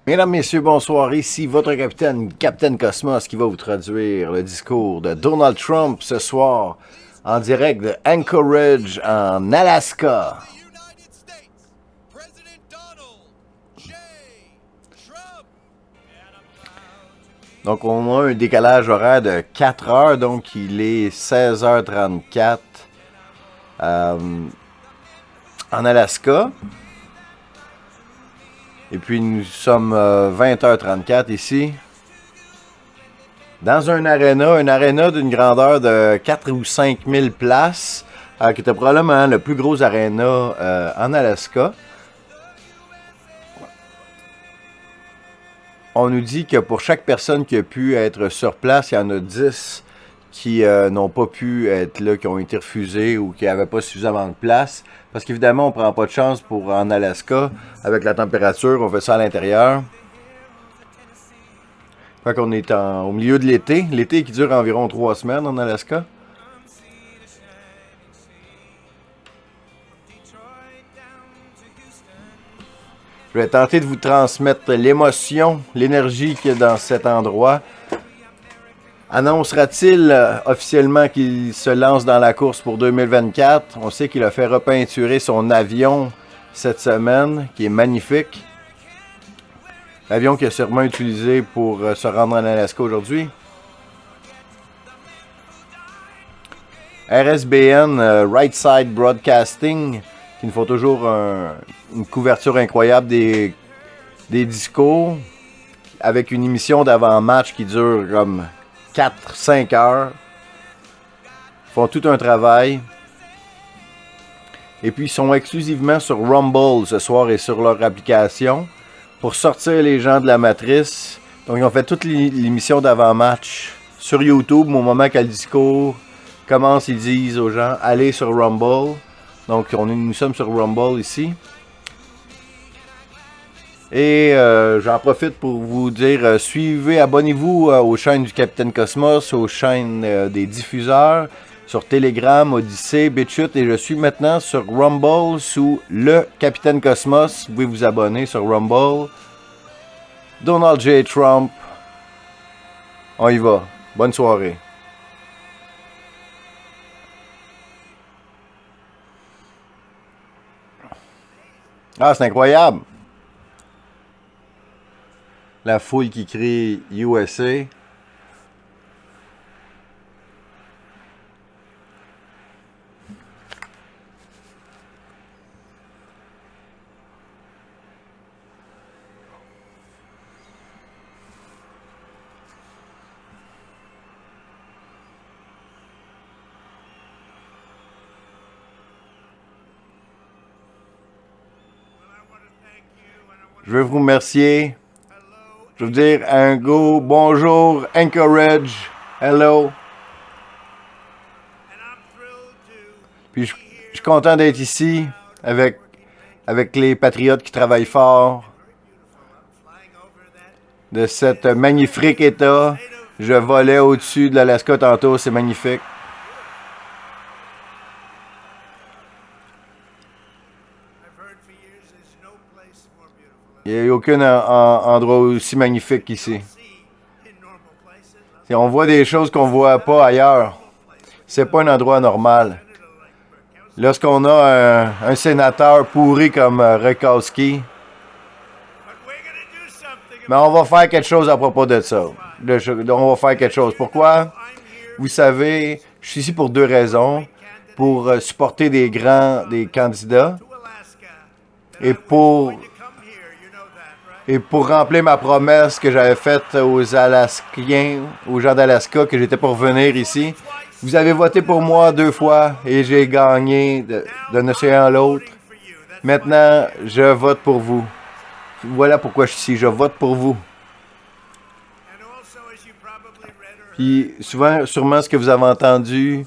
Mesdames, Messieurs, bonsoir. Ici votre capitaine, Captain Cosmos, qui va vous traduire le discours de Donald Trump ce soir en direct de Anchorage, en Alaska. Donc, on a un décalage horaire de 4 heures, donc il est 16h34 en Alaska. Et puis, nous sommes 20h34 ici. Dans un aréna d'une grandeur de 4 ou 5 000 places, qui était probablement le plus gros aréna en Alaska. On nous dit que pour chaque personne qui a pu être sur place, il y en a 10 qui n'ont pas pu être là, qui ont été refusés ou qui n'avaient pas suffisamment de place. Parce qu'évidemment, on ne prend pas de chance pour en Alaska. Avec la température, on fait ça à l'intérieur. Fait qu'on est au milieu de l'été. L'été qui dure environ 3 semaines en Alaska. Je vais tenter de vous transmettre l'émotion, l'énergie qu'il y a dans cet endroit. Annoncera-t-il officiellement qu'il se lance dans la course pour 2024? On sait qu'il a fait repeinturer son avion cette semaine, qui est magnifique. L'avion qu'il a sûrement utilisé pour se rendre en Alaska aujourd'hui. RSBN, Right Side Broadcasting, qui nous font toujours une couverture incroyable des discours, avec une émission d'avant-match qui dure comme 4-5 heures. Ils font tout un travail. Et puis ils sont exclusivement sur Rumble ce soir et sur leur application pour sortir les gens de la matrice. Donc ils ont fait toute l'émission d'avant-match sur YouTube. Au moment que le discours commence, ils disent aux gens allez sur Rumble. Donc nous sommes sur Rumble ici. Et j'en profite pour vous dire, suivez, abonnez-vous aux chaînes du Capitaine Cosmos, aux chaînes des diffuseurs, sur Telegram, Odyssey, BitChute, et je suis maintenant sur Rumble sous le Capitaine Cosmos. Vous pouvez vous abonner sur Rumble. Donald J. Trump. On y va. Bonne soirée. Ah, c'est incroyable. La foule qui crie USA. Je veux vous remercier. Je veux dire un go, bonjour, Anchorage, hello. Puis je suis content d'être ici avec les patriotes qui travaillent fort de cet magnifique état. Je volais au-dessus de l'Alaska tantôt, c'est magnifique. Il n'y a aucun endroit aussi magnifique qu'ici. On voit des choses qu'on ne voit pas ailleurs. C'est pas un endroit normal. Lorsqu'on a un sénateur pourri comme Rakowski, mais on va faire quelque chose à propos de ça. On va faire quelque chose. Pourquoi? Vous savez, je suis ici pour 2 raisons. Pour supporter des candidats et pour remplir ma promesse que j'avais faite aux Alaskiens, aux gens d'Alaska, que j'étais pour venir ici. Vous avez voté pour moi 2 fois et j'ai gagné d'un océan à l'autre. Maintenant, je vote pour vous. Voilà pourquoi je suis ici. Je vote pour vous. Puis souvent, sûrement ce que vous avez entendu,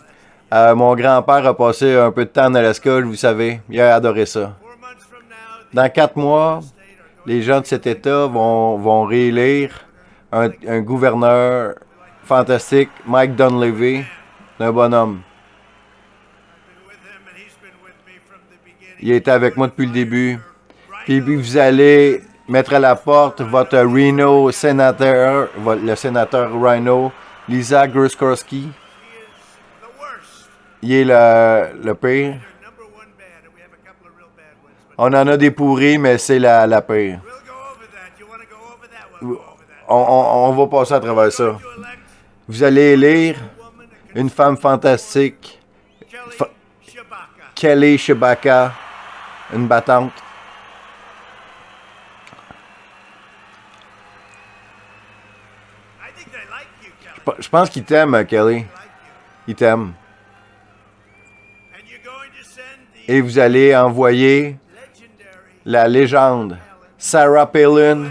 mon grand-père a passé un peu de temps en Alaska, vous savez. Il a adoré ça. Dans 4 mois, les gens de cet État vont réélire un gouverneur fantastique, Mike Dunleavy, un bonhomme. Il était avec moi depuis le début. Puis vous allez mettre à la porte votre Rhino sénateur, le sénateur Rhino, Lisa Gruszkowski. Il est le pire. On en a des pourris, mais c'est la pire. On va passer à travers ça. Vous allez élire une femme fantastique, Kelly Tshibaka, une battante. Je pense qu'il t'aime, Kelly. Il t'aime. Et vous allez envoyer la légende Sarah Palin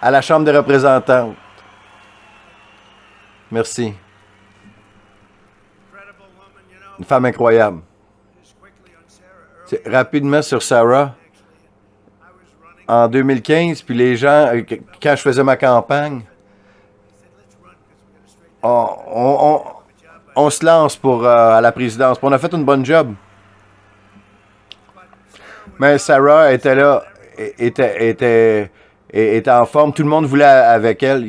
à la Chambre des représentants. Merci. Une femme incroyable. Rapidement sur Sarah. En 2015, puis les gens, quand je faisais ma campagne, on se lance pour à la présidence. Puis on a fait une bonne job. Mais Sarah était là, était en forme. Tout le monde voulait avec elle.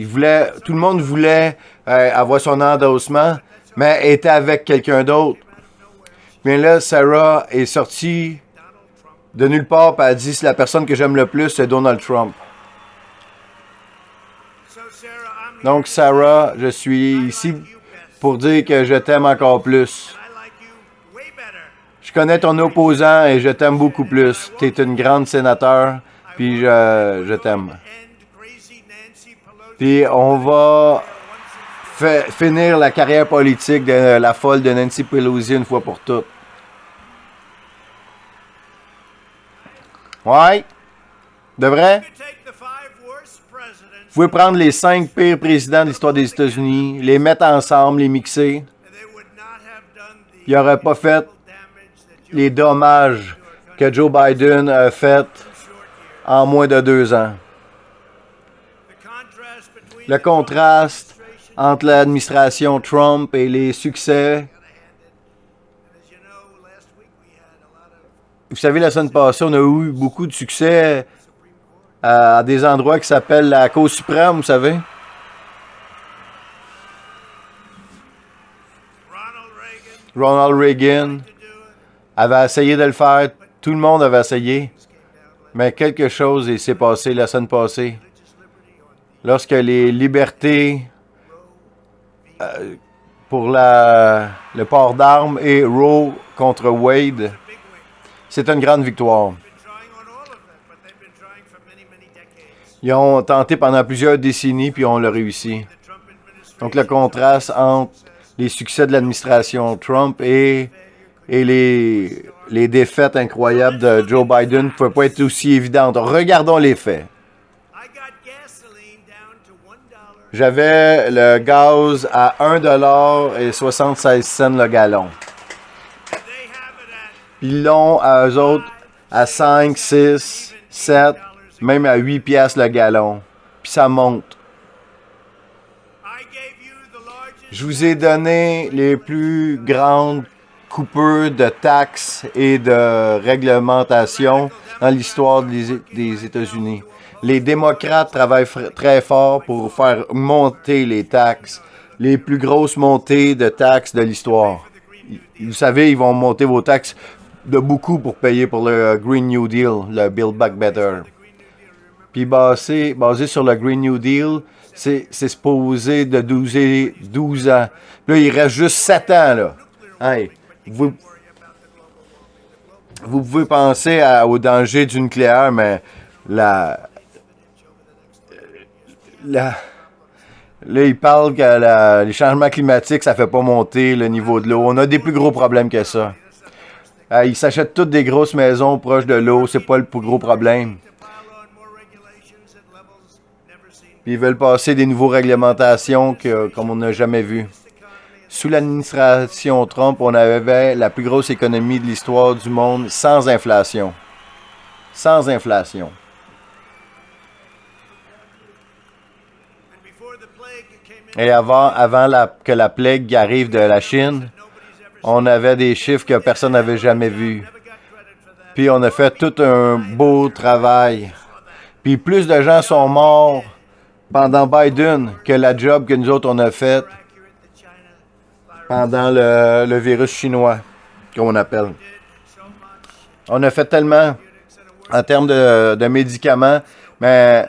Tout le monde voulait avoir son endossement, mais elle était avec quelqu'un d'autre. Puis là, Sarah est sortie de nulle part et elle a dit, c'est la personne que j'aime le plus, c'est Donald Trump. Donc, Sarah, je suis ici pour dire que je t'aime encore plus. Je connais ton opposant et je t'aime beaucoup plus. Tu es une grande sénateur, puis je t'aime. Puis on va finir la carrière politique de la folle de Nancy Pelosi une fois pour toutes. Ouais? De vrai? Vous pouvez prendre les 5 pires présidents de l'histoire des États-Unis, les mettre ensemble, les mixer. Ils n'auraient pas fait les dommages que Joe Biden a fait en moins de 2 ans. Le contraste entre l'administration Trump et les succès. Vous savez, la semaine passée, on a eu beaucoup de succès à des endroits qui s'appellent la Cour suprême, vous savez. Ronald Reagan avait essayé de le faire. Tout le monde avait essayé. Mais quelque chose s'est passé la semaine passée. Lorsque les libertés pour le port d'armes et Roe contre Wade, c'est une grande victoire. Ils ont tenté pendant plusieurs décennies, puis on l'a réussi. Donc, le contraste entre les succès de l'administration Trump et les défaites incroyables de Joe Biden ne pouvaient pas être aussi évidentes. Regardons les faits. J'avais le gaz à 1,76 $ le gallon. Ils l'ont à eux autres à 5, 6, 7, même à 8 piastres le gallon. Puis ça monte. Je vous ai donné les plus grandes coupures de taxes et de réglementation dans l'histoire des États-Unis. Les démocrates travaillent très fort pour faire monter les taxes, les plus grosses montées de taxes de l'histoire. Vous savez, ils vont monter vos taxes de beaucoup pour payer pour le Green New Deal, le Build Back Better. Puis basé sur le Green New Deal, c'est supposé de 12 ans. Là, il reste juste 7 ans, là. Hey, vous pouvez penser au danger du nucléaire, mais là, il parle que les changements climatiques, ça fait pas monter le niveau de l'eau. On a des plus gros problèmes que ça. Ils s'achètent toutes des grosses maisons proches de l'eau, c'est pas le plus gros problème. Puis ils veulent passer des nouvelles réglementations comme on n'a jamais vu. Sous l'administration Trump, on avait la plus grosse économie de l'histoire du monde sans inflation. Sans inflation. Et avant que la plague arrive de la Chine, on avait des chiffres que personne n'avait jamais vus. Puis on a fait tout un beau travail. Puis plus de gens sont morts pendant Biden que la job que nous autres on a faite pendant le virus chinois, comme on appelle. On a fait tellement en termes de médicaments, mais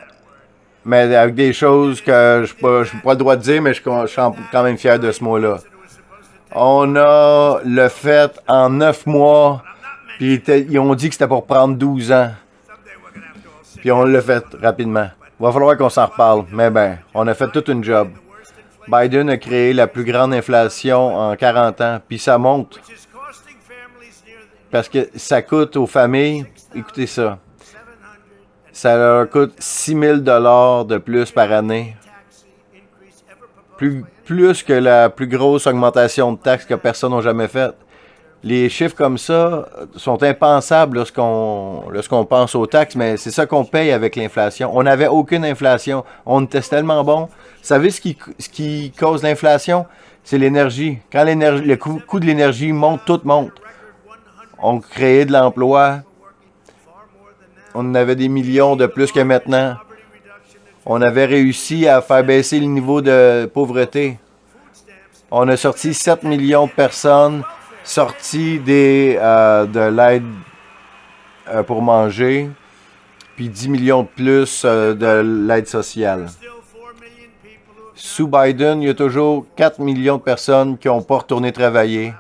avec des choses que je n'ai pas le droit de dire, mais je suis quand même fier de ce mot-là. On a le fait en 9 mois, puis ils ont dit que c'était pour prendre 12 ans. Puis on l'a fait rapidement. Il va falloir qu'on s'en reparle, mais ben, on a fait toute une job. Biden a créé la plus grande inflation en 40 ans, puis ça monte. Parce que ça coûte aux familles, écoutez ça, ça leur coûte 6 000 $ de plus par année. Plus que la plus grosse augmentation de taxes que personne n'a jamais faite. Les chiffres comme ça sont impensables lorsqu'on pense aux taxes, mais c'est ça qu'on paye avec l'inflation. On n'avait aucune inflation. On était tellement bon. Vous savez ce qui cause l'inflation? C'est l'énergie. Quand le coût de l'énergie monte, tout monte. On créait de l'emploi. On en avait des millions de plus que maintenant. On avait réussi à faire baisser le niveau de pauvreté. On a sorti 7 millions de personnes sorties de l'aide pour manger, puis 10 millions de plus de l'aide sociale. Sous Biden, il y a toujours 4 millions de personnes qui n'ont pas retourné travailler.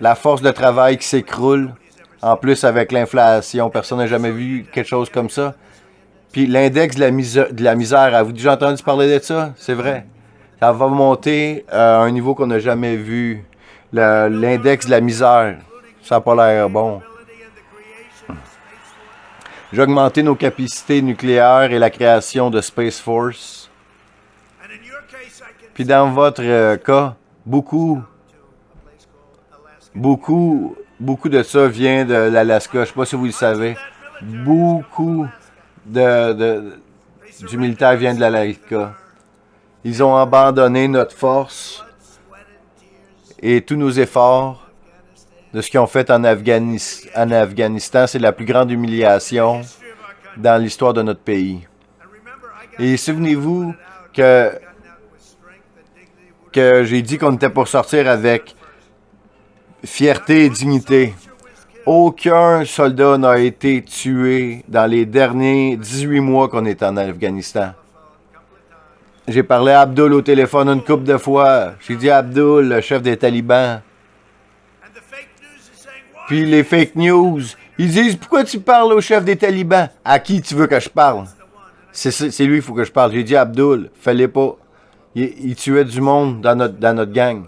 La force de travail qui s'écroule. En plus, avec l'inflation, personne n'a jamais vu quelque chose comme ça. Puis l'index de la misère, avez-vous déjà entendu parler de ça? C'est vrai. Ça va monter à un niveau qu'on n'a jamais vu. L'index de la misère, ça n'a pas l'air bon. J'ai augmenté nos capacités nucléaires et la création de Space Force. Puis dans votre cas, beaucoup de ça vient de l'Alaska. Je ne sais pas si vous le savez. Beaucoup du militaire vient de l'Alaska. Ils ont abandonné notre force et tous nos efforts de ce qu'ils ont fait en Afghanistan. C'est la plus grande humiliation dans l'histoire de notre pays. Et souvenez-vous que j'ai dit qu'on était pour sortir avec fierté et dignité. Aucun soldat n'a été tué dans les derniers 18 mois qu'on est en Afghanistan. J'ai parlé à Abdul au téléphone une couple de fois. J'ai dit à Abdul, le chef des talibans. Puis les fake news, ils disent, pourquoi tu parles au chef des talibans? À qui tu veux que je parle? C'est lui, il faut que je parle. J'ai dit à Abdul, fallait pas. Il tuait du monde dans notre gang.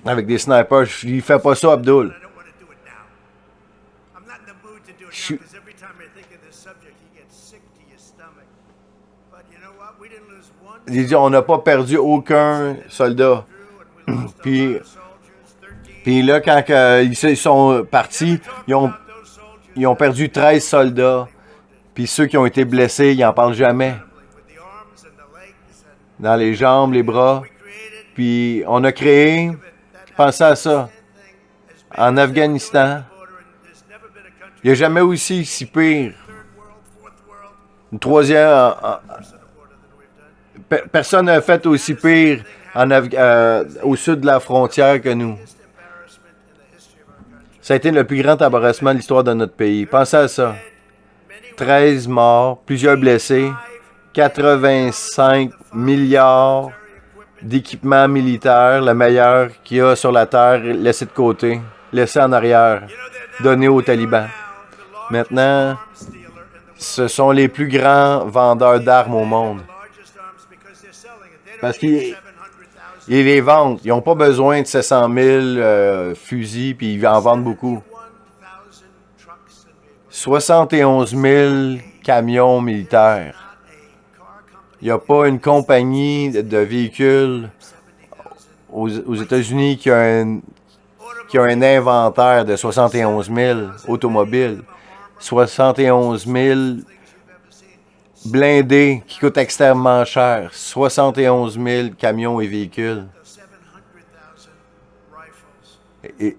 Avec des snipers. Il fait pas ça, Abdul. Il dit, on n'a pas perdu aucun soldat. Puis là, quand ils sont partis, ils ont perdu 13 soldats. Puis ceux qui ont été blessés, ils n'en parlent jamais. Dans les jambes, les bras. Puis on a créé, pensez à ça, en Afghanistan, il n'y a jamais aussi si pire. Une troisième, personne n'a fait aussi pire au sud de la frontière que nous. Ça a été le plus grand embarrassement de l'histoire de notre pays. Pensez à ça. 13 morts, plusieurs blessés, 85 milliards d'équipements militaires, le meilleur qu'il y a sur la Terre, laissé de côté, laissé en arrière, donné aux talibans. Maintenant, ce sont les plus grands vendeurs d'armes au monde. Parce qu'ils les vendent. Ils n'ont pas besoin de 700 000 fusils, puis ils en vendent beaucoup. 71 000 camions militaires. Il n'y a pas une compagnie de véhicules aux États-Unis qui a un inventaire de 71 000 automobiles. 71 000 blindés qui coûtent extrêmement cher. 71 000 camions et véhicules. Et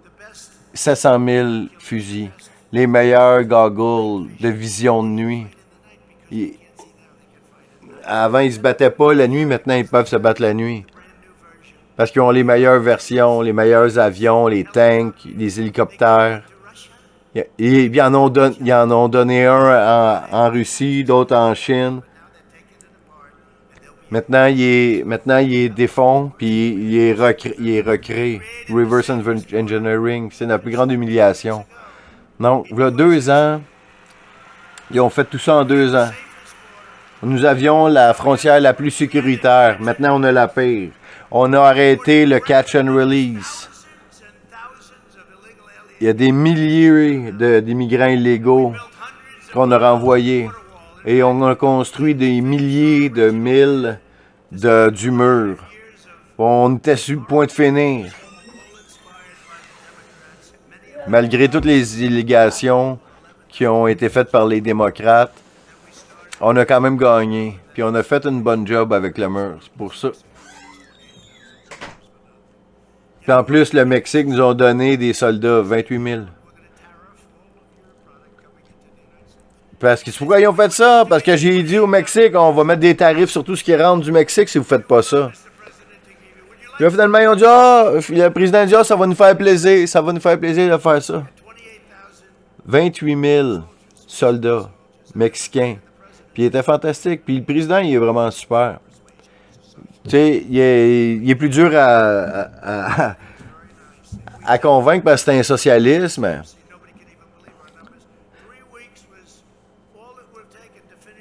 700 000 fusils. les meilleurs goggles de vision de nuit. Avant, ils se battaient pas la nuit, maintenant ils peuvent se battre la nuit. Parce qu'ils ont les meilleures versions, les meilleurs avions, les tanks, les hélicoptères. Ils en ont donné un en Russie, d'autres en Chine. Maintenant, il est défond, puis il est recréé. Reverse engineering, c'est la plus grande humiliation. Donc, il y a 2 ans, ils ont fait tout ça en 2 ans. Nous avions la frontière la plus sécuritaire. Maintenant, on a la pire. On a arrêté le catch and release. Il y a des milliers d'immigrants illégaux qu'on a renvoyés. Et on a construit des milliers de milles du mur. On était sur le point de finir. Malgré toutes les illégations qui ont été faites par les démocrates, on a quand même gagné. Puis on a fait une bonne job avec le mur. C'est pour ça. Puis en plus, le Mexique nous a donné des soldats, 28 000. Parce que pourquoi ils ont fait ça? Parce que j'ai dit au Mexique, on va mettre des tarifs sur tout ce qui rentre du Mexique si vous faites pas ça. Puis là, finalement, ils ont dit, le président a dit, ça va nous faire plaisir, ça va nous faire plaisir de faire ça. 28 000 soldats mexicains. Puis il était fantastique. Puis le président, il est vraiment super. Tu sais, il est plus dur à convaincre parce que c'est un socialisme.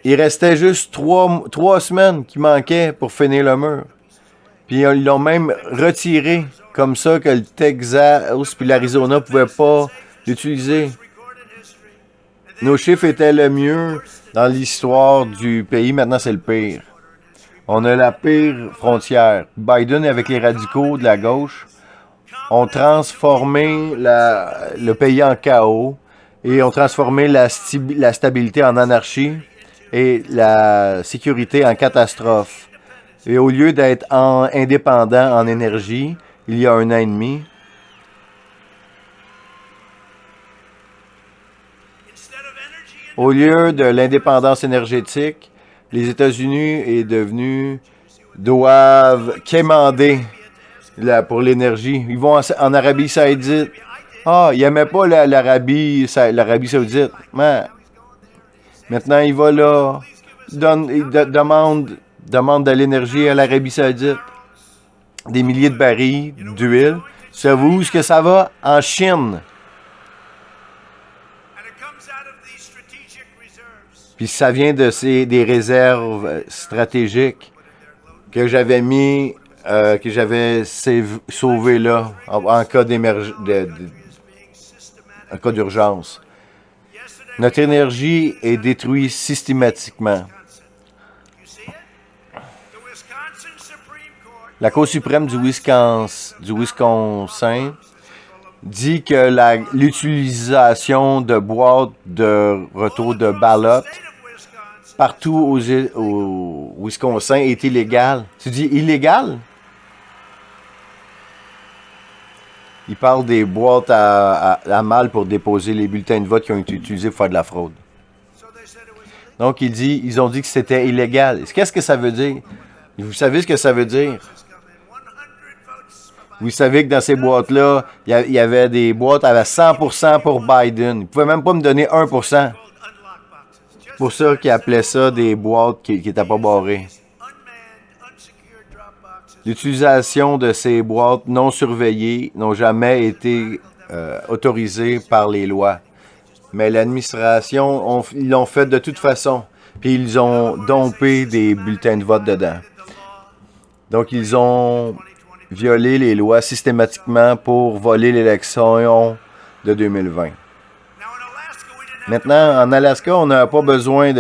Il restait juste 3 semaines qui manquaient pour finir le mur. Puis ils l'ont même retiré comme ça que le Texas puis l'Arizona ne pouvaient pas l'utiliser. Nos chiffres étaient le mieux dans l'histoire du pays. Maintenant, c'est le pire. On a la pire frontière. Biden, avec les radicaux de la gauche, ont transformé le pays en chaos et ont transformé la stabilité en anarchie et la sécurité en catastrophe. Et au lieu d'être indépendant en énergie, il y a 1 an et demi, au lieu de l'indépendance énergétique, les États-Unis doivent quémander pour l'énergie. Ils vont en Arabie Saoudite. Ils n'aimaient pas l'Arabie Saoudite. Mais maintenant, il va là, demande de l'énergie à l'Arabie Saoudite. Des milliers de barils d'huile. Savez-vous où est-ce que ça va? En Chine. Puis ça vient des réserves stratégiques que j'avais sauvées là, en cas d'urgence. Notre énergie est détruite systématiquement. La Cour suprême du Wisconsin dit que l'utilisation de boîtes de retour de ballot partout au Wisconsin est illégale. Tu dis illégal? Il parle des boîtes à mal pour déposer les bulletins de vote qui ont été utilisés pour faire de la fraude. Donc, ils ont dit que c'était illégal. Qu'est-ce que ça veut dire? Vous savez ce que ça veut dire? Vous savez que dans ces boîtes-là, il y avait des boîtes avec 100% pour Biden. Ils ne pouvaient même pas me donner 1%. C'est pour ça qu'ils appelaient ça des boîtes qui n'étaient pas barrées. L'utilisation de ces boîtes non surveillées n'ont jamais été autorisées par les lois. Mais l'administration, ils l'ont fait de toute façon. Puis ils ont dompé des bulletins de vote dedans. Donc ils ont violé les lois systématiquement pour voler l'élection de 2020. Maintenant, en Alaska, on n'a pas besoin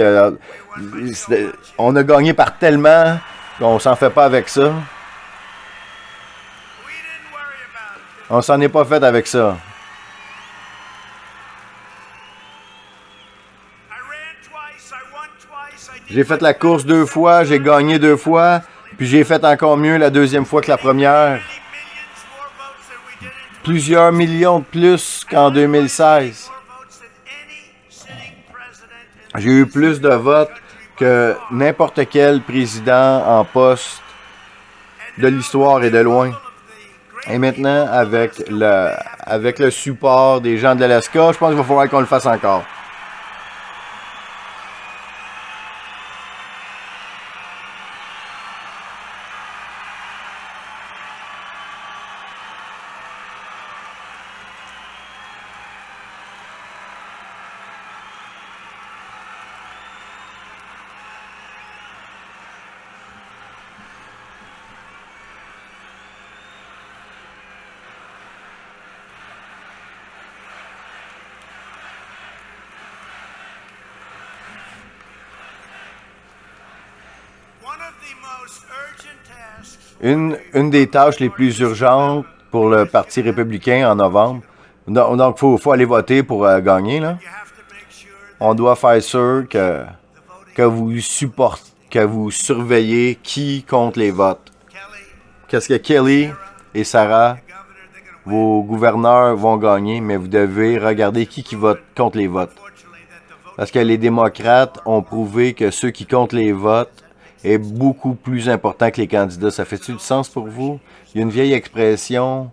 on a gagné par tellement qu'on s'en fait pas avec ça. On s'en est pas fait avec ça. J'ai fait la course 2 fois, j'ai gagné 2 fois, puis j'ai fait encore mieux la 2e fois que la première. Plusieurs millions de plus qu'en 2016. J'ai eu plus de votes que n'importe quel président en poste de l'histoire et de loin. Et maintenant, avec le support des gens de l'Alaska, je pense qu'il va falloir qu'on le fasse encore. Une des tâches les plus urgentes pour le Parti républicain en novembre, donc il faut aller voter pour gagner, là. On doit faire sûr que vous surveillez qui compte les votes. Qu'est-ce que Kelly et Sarah, vos gouverneurs, vont gagner, mais vous devez regarder qui vote contre les votes. Parce que les démocrates ont prouvé que ceux qui comptent les votes est beaucoup plus important que les candidats. Ça fait-tu du sens pour vous? Il y a une vieille expression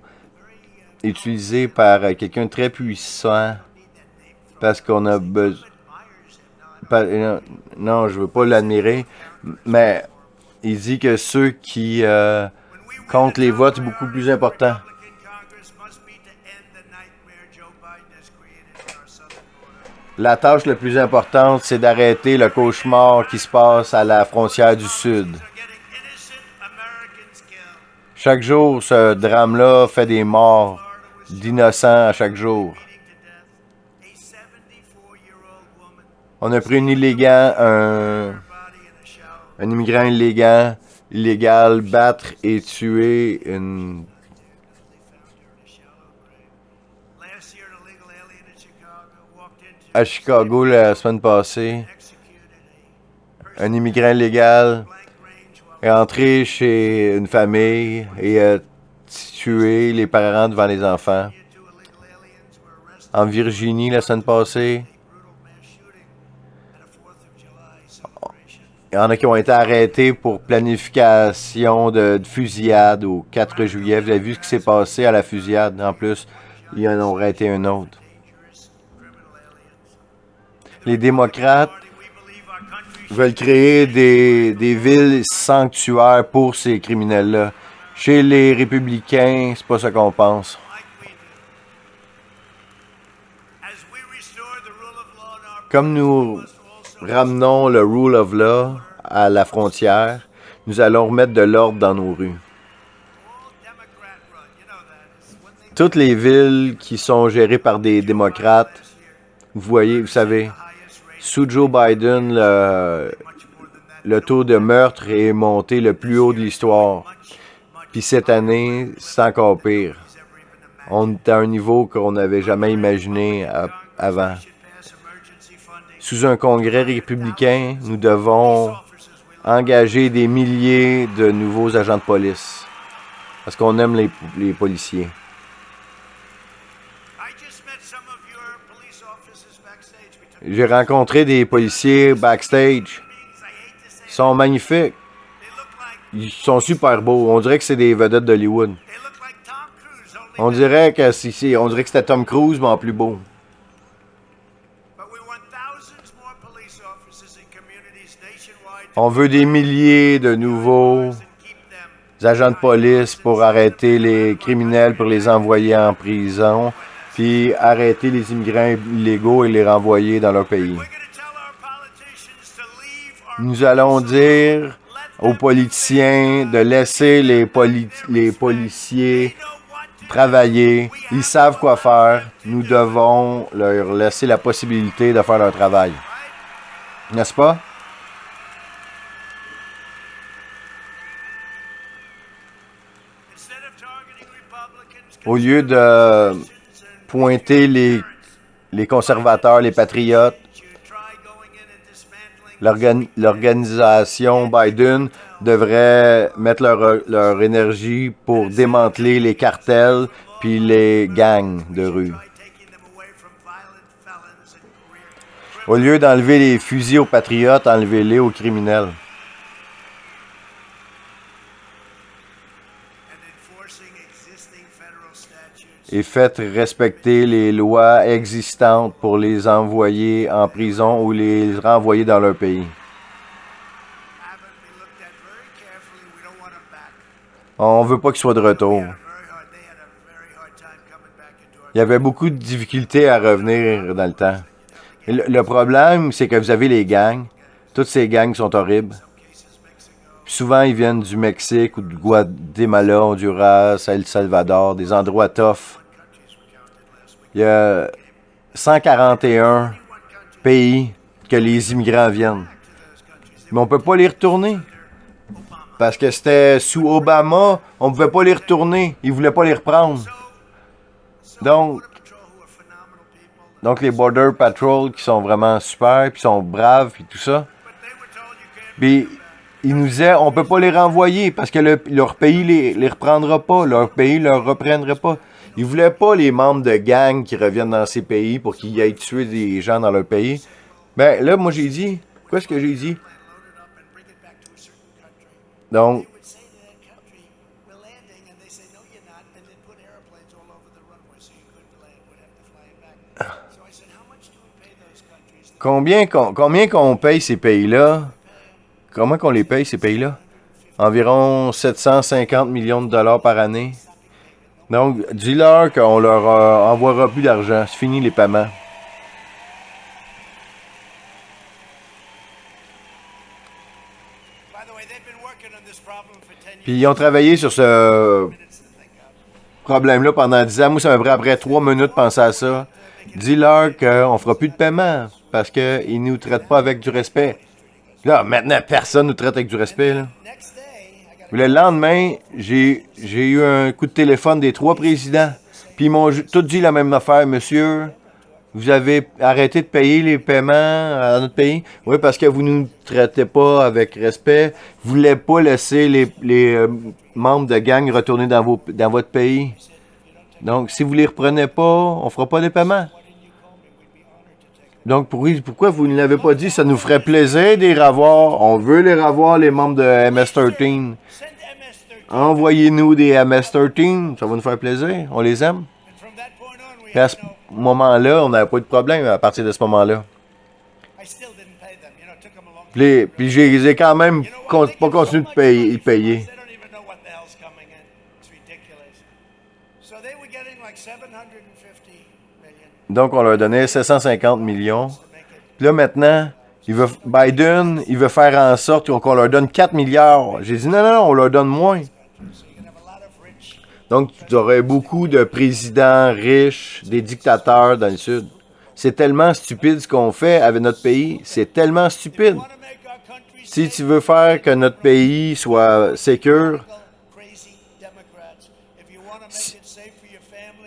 utilisée par quelqu'un de très puissant parce qu'on a besoin... Non, je veux pas l'admirer, mais il dit que ceux qui comptent les votes sont beaucoup plus importants. La tâche la plus importante, c'est d'arrêter le cauchemar qui se passe à la frontière du Sud. Chaque jour, ce drame-là fait des morts d'innocents à chaque jour. On a pris un immigrant illégal, battre et tuer une... À Chicago, la semaine passée, un immigrant illégal est entré chez une famille et a tué les parents devant les enfants. En Virginie, la semaine passée, il y en a qui ont été arrêtés pour planification de fusillade au 4 juillet. Vous avez vu ce qui s'est passé à la fusillade. En plus, ils en ont arrêté un autre. Les démocrates veulent créer des villes sanctuaires pour ces criminels-là. Chez les républicains, c'est pas ça qu'on pense. Comme nous ramenons le rule of law à la frontière, nous allons remettre de l'ordre dans nos rues. Toutes les villes qui sont gérées par des démocrates, vous savez, sous Joe Biden, le taux de meurtre est monté le plus haut de l'histoire. Puis cette année, c'est encore pire. On est à un niveau qu'on n'avait jamais imaginé avant. Sous un congrès républicain, nous devons engager des milliers de nouveaux agents de police. Parce qu'on aime les policiers. J'ai rencontré des policiers backstage. Ils sont magnifiques. Ils sont super beaux. On dirait que c'est des vedettes d'Hollywood. On dirait que c'était Tom Cruise, mais en plus beau. On veut des milliers de nouveaux agents de police pour arrêter les criminels, pour les envoyer en prison, puis arrêter les immigrants illégaux et les renvoyer dans leur pays. Nous allons dire aux politiciens de laisser les policiers travailler. Ils savent quoi faire. Nous devons leur laisser la possibilité de faire leur travail. N'est-ce pas? Au lieu de pointer les conservateurs, les patriotes, l'organisation Biden devrait mettre leur énergie pour démanteler les cartels puis les gangs de rue. Au lieu d'enlever les fusils aux patriotes, enlevez-les aux criminels. Et faites respecter les lois existantes pour les envoyer en prison ou les renvoyer dans leur pays. On veut pas qu'ils soient de retour. Il y avait beaucoup de difficultés à revenir dans le temps. Le problème, c'est que vous avez les gangs. Toutes ces gangs sont horribles. Puis souvent, ils viennent du Mexique ou du Guatemala, Honduras, El Salvador, des endroits tough. Il y a 141 pays que les immigrants viennent. Mais on ne peut pas les retourner. Parce que c'était sous Obama, on ne pouvait pas les retourner. Ils ne voulaient pas les reprendre. Donc les Border Patrol qui sont vraiment super, puis sont braves, puis tout ça. Puis ils nous disaient, on ne peut pas les renvoyer parce que leur pays les reprendra pas. Leur pays ne leur reprendra pas. Ils voulaient pas les membres de gangs qui reviennent dans ces pays pour qu'ils aillent tuer des gens dans leur pays. Ben là, moi j'ai dit, qu'est-ce que j'ai dit? Donc, combien qu'on paye ces pays-là? Comment qu'on les paye, ces pays-là? Environ 750 millions de dollars par année. Donc, dis-leur qu'on leur envoiera plus d'argent. C'est fini les paiements. Puis ils ont travaillé sur ce problème-là pendant 10 ans. Moi, ça m'a pris après 3 minutes de penser à ça. Dis-leur qu'on fera plus de paiement parce qu'ils ne nous traitent pas avec du respect. Là, maintenant, personne ne nous traite avec du respect. Là. Le lendemain, j'ai eu un coup de téléphone des 3 présidents. Puis ils m'ont tous dit la même affaire. Monsieur, vous avez arrêté de payer les paiements à notre pays? Oui, parce que vous ne nous traitez pas avec respect. Vous ne voulez pas laisser les membres de gang retourner dans votre pays. Donc, si vous ne les reprenez pas, on ne fera pas de paiements. Donc, pourquoi vous ne l'avez pas dit? Ça nous ferait plaisir de les revoir. On veut les revoir, les membres de MS-13. Envoyez-nous des MS-13. Ça va nous faire plaisir. On les aime. Et à ce moment-là, on n'avait pas eu de problème à partir de ce moment-là. Puis j'ai quand même pas continué de payer. Donc, on leur donnait 750 millions. Puis là, maintenant, Biden, il veut faire en sorte qu'on leur donne 4 milliards. J'ai dit, non, on leur donne moins. Donc, tu aurais beaucoup de présidents riches, des dictateurs dans le Sud. C'est tellement stupide ce qu'on fait avec notre pays. C'est tellement stupide. Si tu veux faire que notre pays soit sécure,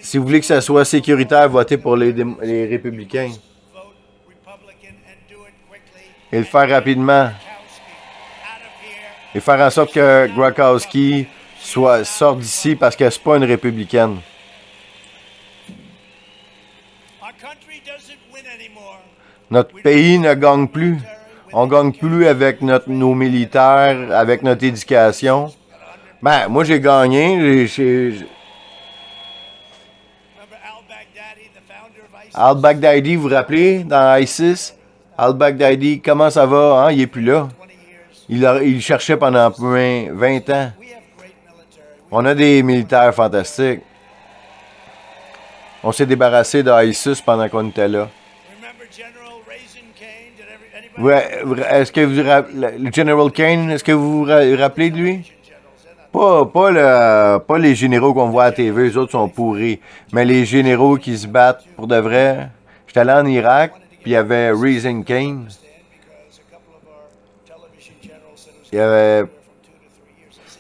si vous voulez que ça soit sécuritaire, votez pour les républicains. Et le faire rapidement. Et faire en sorte que Gronkowski sorte d'ici parce que c'est pas une républicaine. Notre pays ne gagne plus. On gagne plus avec nos militaires, avec notre éducation. Ben, moi, j'ai gagné. Al-Baghdadi, vous vous rappelez, dans ISIS? Al-Baghdadi, comment ça va? Hein? Il n'est plus là. Il cherchait pendant 20 ans. On a des militaires fantastiques. On s'est débarrassé d'ISIS pendant qu'on était là. Ouais, est-ce que le General Kane, est-ce que vous vous rappelez de lui? Pas les généraux qu'on voit à la TV, les autres sont pourris. Mais les généraux qui se battent pour de vrai. J'étais allé en Irak, puis il y avait Raising Kane. Il y avait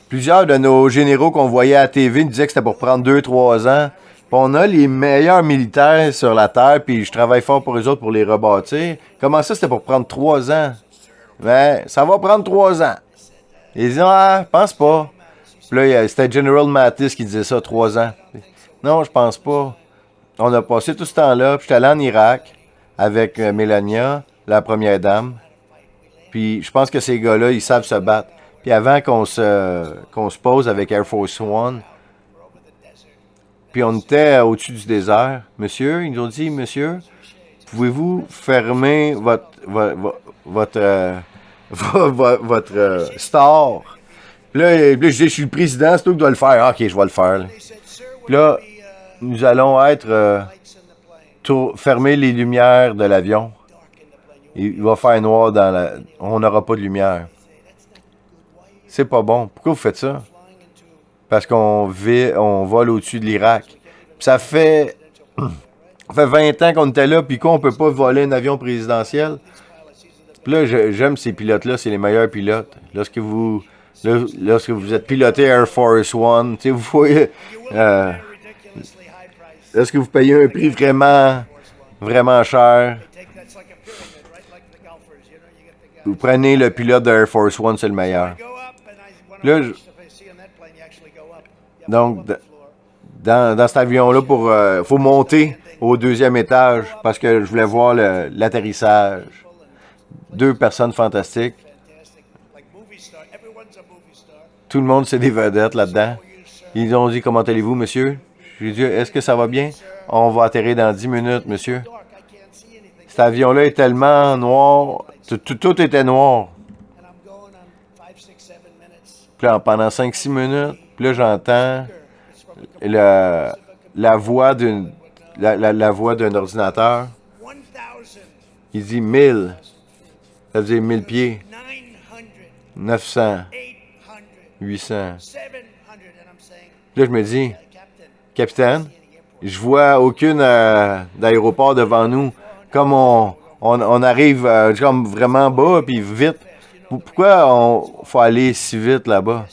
plusieurs de nos généraux qu'on voyait à la TV nous disaient que c'était pour prendre 2-3 ans. Puis on a les meilleurs militaires sur la Terre, puis je travaille fort pour eux autres pour les rebâtir. Comment ça, c'était pour prendre 3 ans? Ben, ça va prendre 3 ans. Ils disent, ah, pense pas. Puis là, c'était General Mattis qui disait ça, 3 ans. Non, je pense pas. On a passé tout ce temps-là, puis j'étais allé en Irak. avec Melania, la première dame. Puis je pense que ces gars-là, ils savent se battre. Puis avant qu'on se pose avec Air Force One, puis on était au-dessus du désert. Monsieur, ils nous ont dit, monsieur, pouvez-vous fermer votre store? Puis là, je dis, je suis le président, c'est toi qui dois le faire. Ah, ok, je vais le faire. Là, puis là nous allons être fermer les lumières de l'avion. Il va faire noir on n'aura pas de lumière. C'est pas bon. Pourquoi vous faites ça? Parce on vole au-dessus de l'Irak. Puis ça fait 20 ans qu'on était là, puis qu'on peut pas voler un avion présidentiel. Puis là, j'aime ces pilotes-là, c'est les meilleurs pilotes. Lorsque vous êtes piloté Air Force One, tu sais, vous voyez, lorsque vous payez un prix vraiment, vraiment cher, vous prenez le pilote de Air Force One, c'est le meilleur. Là, donc, dans cet avion-là, faut monter au 2e étage parce que je voulais voir l'atterrissage. 2 personnes fantastiques. Tout le monde, c'est des vedettes là-dedans. Ils ont dit, comment allez-vous, monsieur? J'ai dit, est-ce que ça va bien? On va atterrir dans 10 minutes, monsieur. Cet avion-là est tellement noir. Tout était noir. Puis là, pendant 5-6 minutes, puis là, j'entends la voix d'un ordinateur. Il dit 1000. Ça veut dire 1000 pieds. 900. 800. Là, je me dis, capitaine, je vois aucune d'aéroport devant nous. Comme on arrive comme vraiment bas, puis vite. Pourquoi faut aller si vite là-bas?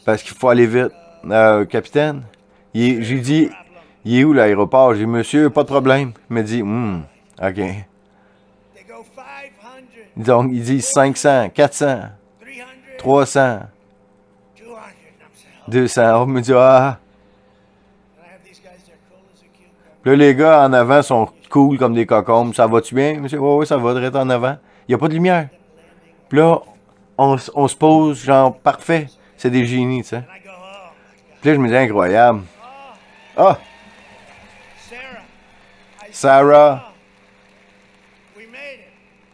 Parce qu'il faut aller vite. Capitaine, j'ai dit, il est où l'aéroport? J'ai dit, monsieur, pas de problème. Il me dit, OK. Donc, il dit 500, 400, 300, 200. On me dit, ah. Là, les gars en avant sont cool comme des cocombes. Ça va-tu bien, monsieur? Oui, ça va, direct en avant. Il n'y a pas de lumière. Puis là, on se pose, genre, parfait. C'est des génies, tu sais. Puis là, je me dis, incroyable. Ah! Sarah!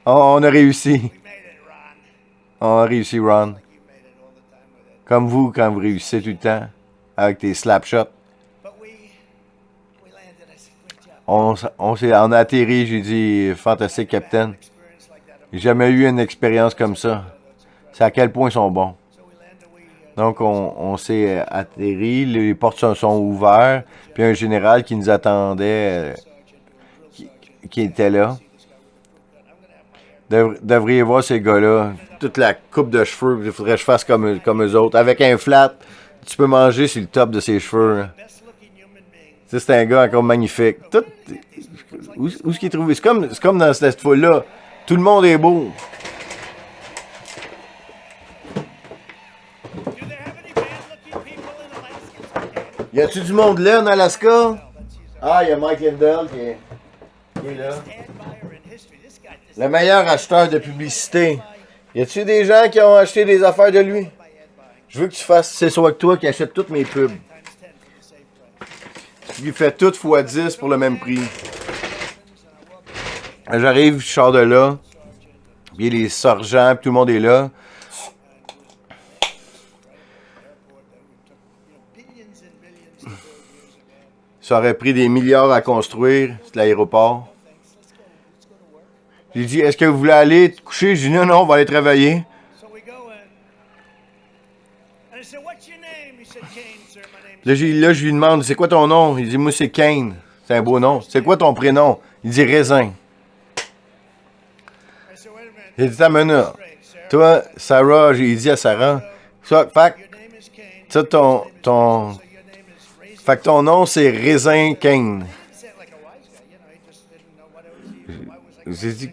On a réussi. On a réussi, Ron. Comme vous, quand vous réussissez tout le temps, avec tes slap shots. On a atterri, j'ai dit, fantastique, capitaine. J'ai jamais eu une expérience comme ça. C'est à quel point ils sont bons. Donc, on s'est atterri, les portes sont ouvertes, puis un général qui nous attendait, qui était là. Devriez voir ces gars-là. Toute la coupe de cheveux, il faudrait que je fasse comme eux autres. Avec un flat, tu peux manger sur le top de ses cheveux. C'est un gars encore magnifique. Où est-ce qu'il est trouvé? C'est comme dans cette foule-là. Tout le monde est beau. Y a-tu du monde là en Alaska? Ah, il y a Mike Lindell qui est là. Le meilleur acheteur de publicité. Y a-tu des gens qui ont acheté des affaires de lui? Je veux que tu fasses, c'est soit que toi qui achète toutes mes pubs. Tu lui fais tout x10 pour le même prix. J'arrive, je sors de là. Puis il y a les sergents, puis tout le monde est là. Ça aurait pris des milliards à construire, c'est l'aéroport. J'ai dit, est-ce que vous voulez aller te coucher? J'ai dit, non, on va aller travailler. Là, je lui demande, c'est quoi ton nom? Il dit, moi, c'est Kane. C'est un beau nom. C'est quoi ton prénom? Il dit, Raisin. J'ai dit, t'as minute. Toi, Sarah, j'ai dit à Sarah, fait que ton nom, c'est Raisin Kane. J'ai dit,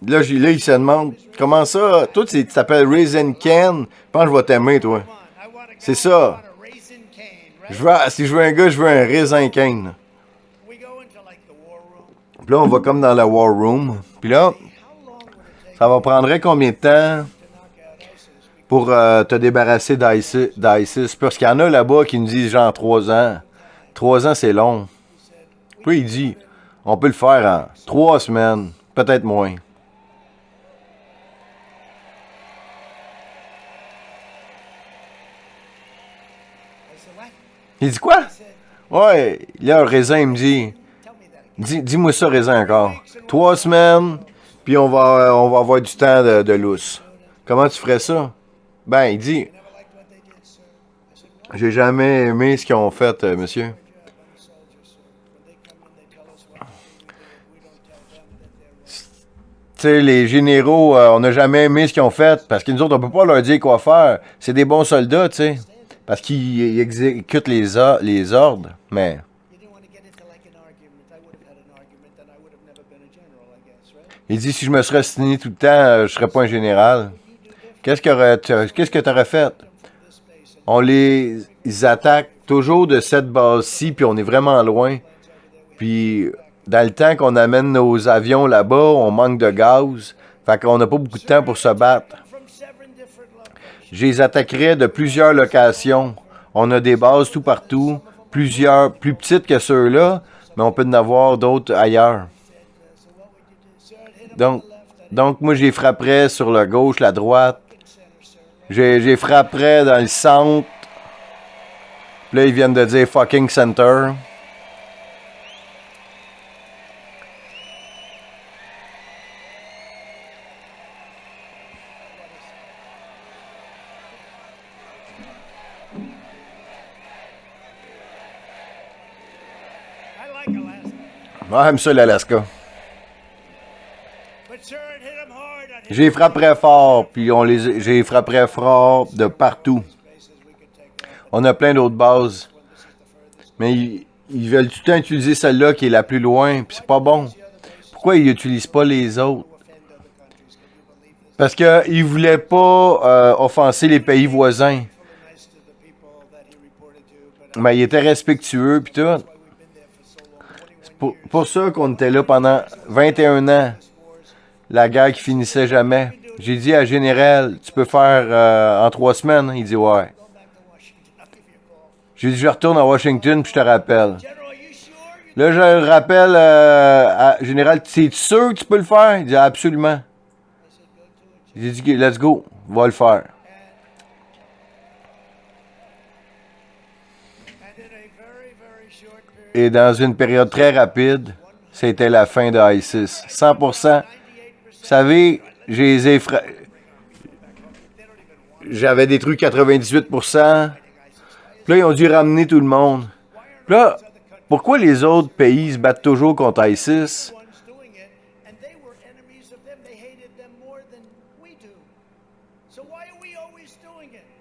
là, il se demande, comment ça? Toi, tu t'appelles Raisin Kane? Je pense que je vais t'aimer, toi. C'est ça. Si je veux un gars, je veux un Raisin Kane. Puis là, on va comme dans la War Room. Puis là, ça va prendre combien de temps pour te débarrasser d'ISIS? Parce qu'il y en a là-bas qui nous disent genre 3 ans. 3 ans, c'est long. Puis il dit, on peut le faire en 3 semaines, peut-être moins. Il dit quoi? Ouais, là, Raisin, il me dit, dis-moi ça, Raisin, encore. 3 semaines, puis on va avoir du temps de lousse. Comment tu ferais ça? Ben, il dit, j'ai jamais aimé ce qu'ils ont fait, monsieur. Tu sais, les généraux, on n'a jamais aimé ce qu'ils ont fait, parce que nous autres, on peut pas leur dire quoi faire. C'est des bons soldats, tu sais, parce qu'ils exécutent les ordres, mais... Il dit, si je me serais assigné tout le temps, je serais pas un général. Qu'est-ce que tu aurais fait? On les attaque toujours de cette base-ci, puis on est vraiment loin. Puis, dans le temps qu'on amène nos avions là-bas, on manque de gaz. Fait qu'on n'a pas beaucoup de temps pour se battre. Je les attaquerais de plusieurs locations. On a des bases tout partout, plusieurs plus petites que ceux-là, mais on peut en avoir d'autres ailleurs. Donc moi, je les frapperais sur la gauche, la droite. Je les frapperais dans le centre. Puis là, ils viennent de dire fucking center. Moi, j'aime ça, l'Alaska. J'ai frapperais fort, puis j'ai frapperais fort de partout. On a plein d'autres bases. Mais ils veulent tout le temps utiliser celle-là qui est la plus loin, puis c'est pas bon. Pourquoi ils n'utilisent pas les autres? Parce qu'ils voulaient pas offenser les pays voisins. Mais ils étaient respectueux, puis tout. C'est pour ça qu'on était là pendant 21 ans. La guerre qui finissait jamais. J'ai dit à Général, tu peux faire en 3 semaines? Il dit ouais. J'ai dit, je retourne à Washington, puis je te rappelle. Là, je le rappelle à Général, es-tu sûr que tu peux le faire? Il dit, absolument. J'ai dit, let's go, va le faire. Et dans une période très rapide, c'était la fin de ISIS. 100%. Vous savez, j'avais détruit 98%. Puis là, ils ont dû ramener tout le monde. Puis là, pourquoi les autres pays se battent toujours contre ISIS?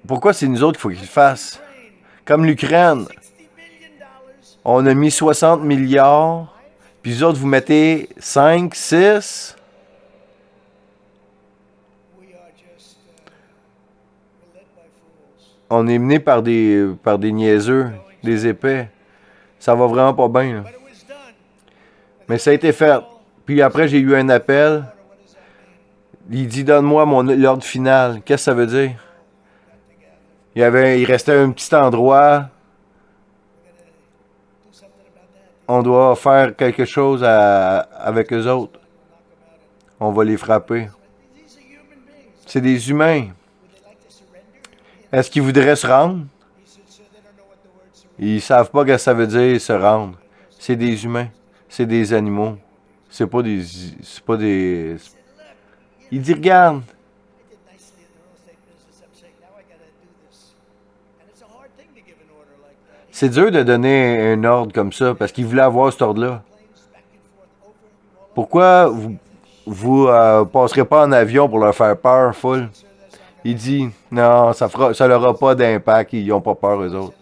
Pourquoi c'est nous autres qu'il faut qu'ils le fassent? Comme l'Ukraine. On a mis 60 milliards, puis les autres, vous mettez 5, 6. On est mené par des niaiseux, des épais. Ça va vraiment pas bien, là. Mais ça a été fait. Puis après, j'ai eu un appel. Il dit, donne-moi l'ordre final. Qu'est-ce que ça veut dire? Il restait un petit endroit. On doit faire quelque chose avec eux autres. On va les frapper. C'est des humains. Est-ce qu'ils voudraient se rendre? Ils savent pas ce que ça veut dire se rendre. C'est des humains. C'est des animaux. C'est pas des... Il dit, regarde. C'est dur de donner un ordre comme ça, parce qu'il voulait avoir cet ordre-là. Pourquoi vous passerez pas en avion pour leur faire peur, full? Il dit, non, ça leur aura pas d'impact, ils n'ont pas peur, eux autres.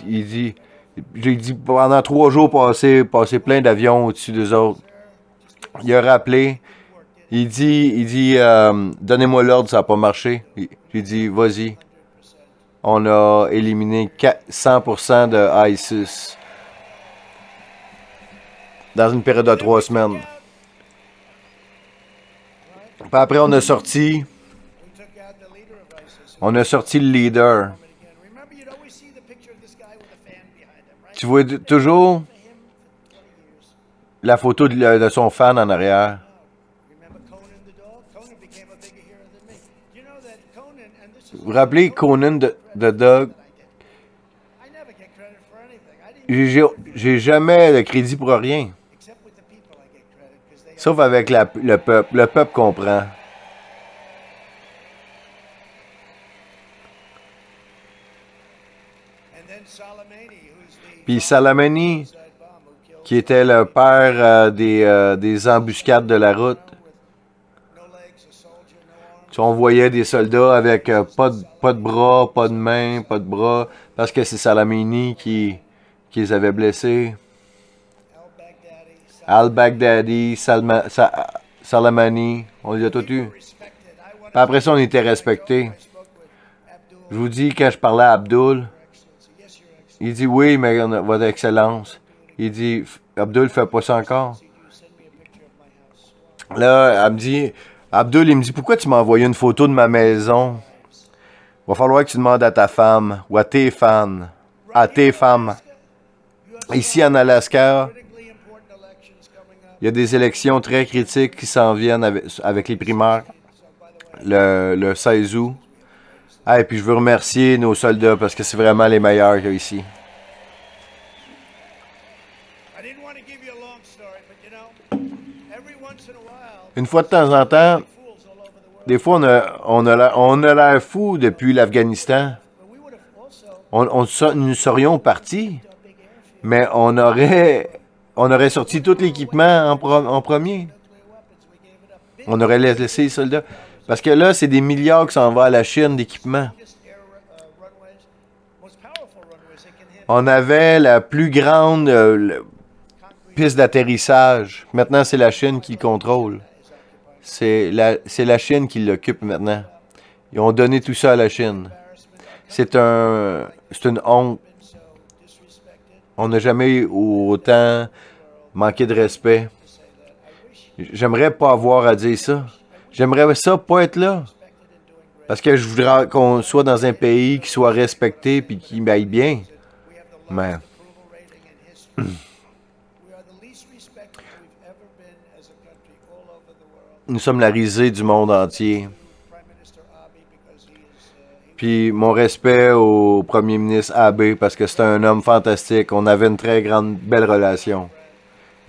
Il dit, j'ai dit, pendant 3 jours, passer plein d'avions au-dessus d'eux autres. Il a rappelé, il dit, donnez-moi l'ordre, ça n'a pas marché. J'ai dit, vas-y. On a éliminé 100% de ISIS. dans une période de 3 semaines. Puis après, on a sorti le leader. Tu vois toujours la photo de son fan en arrière. Vous vous rappelez Conan the Dog? J'ai jamais de crédit pour rien. Sauf avec le peuple. Le peuple comprend. Puis Salamani, qui était le père des embuscades de la route. On voyait des soldats avec pas de bras, pas de mains, pas de bras, parce que c'est Salamani qui les avait blessés. Al-Baghdadi, Salamani, on les a tous eus. Puis après ça, on était respectés. Je vous dis, quand je parlais à Abdul, il dit oui, mais votre excellence. Il dit, Abdul fait pas ça encore. Là, Abdul, il me dit, pourquoi tu m'as envoyé une photo de ma maison? Va falloir que tu demandes à ta femme ou à tes femmes. Ici en Alaska, il y a des élections très critiques qui s'en viennent avec les primaires le 16 août. Ah, et puis je veux remercier nos soldats parce que c'est vraiment les meilleurs qu'il y a ici. Une fois de temps en temps, des fois on a l'air fou depuis l'Afghanistan. Nous serions partis, mais on aurait sorti tout l'équipement en premier. On aurait laissé les soldats. Parce que là, c'est des milliards qui s'en vont à la Chine d'équipement. On avait la plus grande piste d'atterrissage. Maintenant, c'est la Chine qui le contrôle. C'est la Chine qui l'occupe maintenant. Ils ont donné tout ça à la Chine. C'est une honte. On n'a jamais autant manqué de respect. J'aimerais pas avoir à dire ça. J'aimerais ça pas être là. Parce que je voudrais qu'on soit dans un pays qui soit respecté et qui m'aille bien. Mais nous sommes la risée du monde entier. Puis mon respect au premier ministre Abe parce que c'est un homme fantastique. On avait une très belle relation.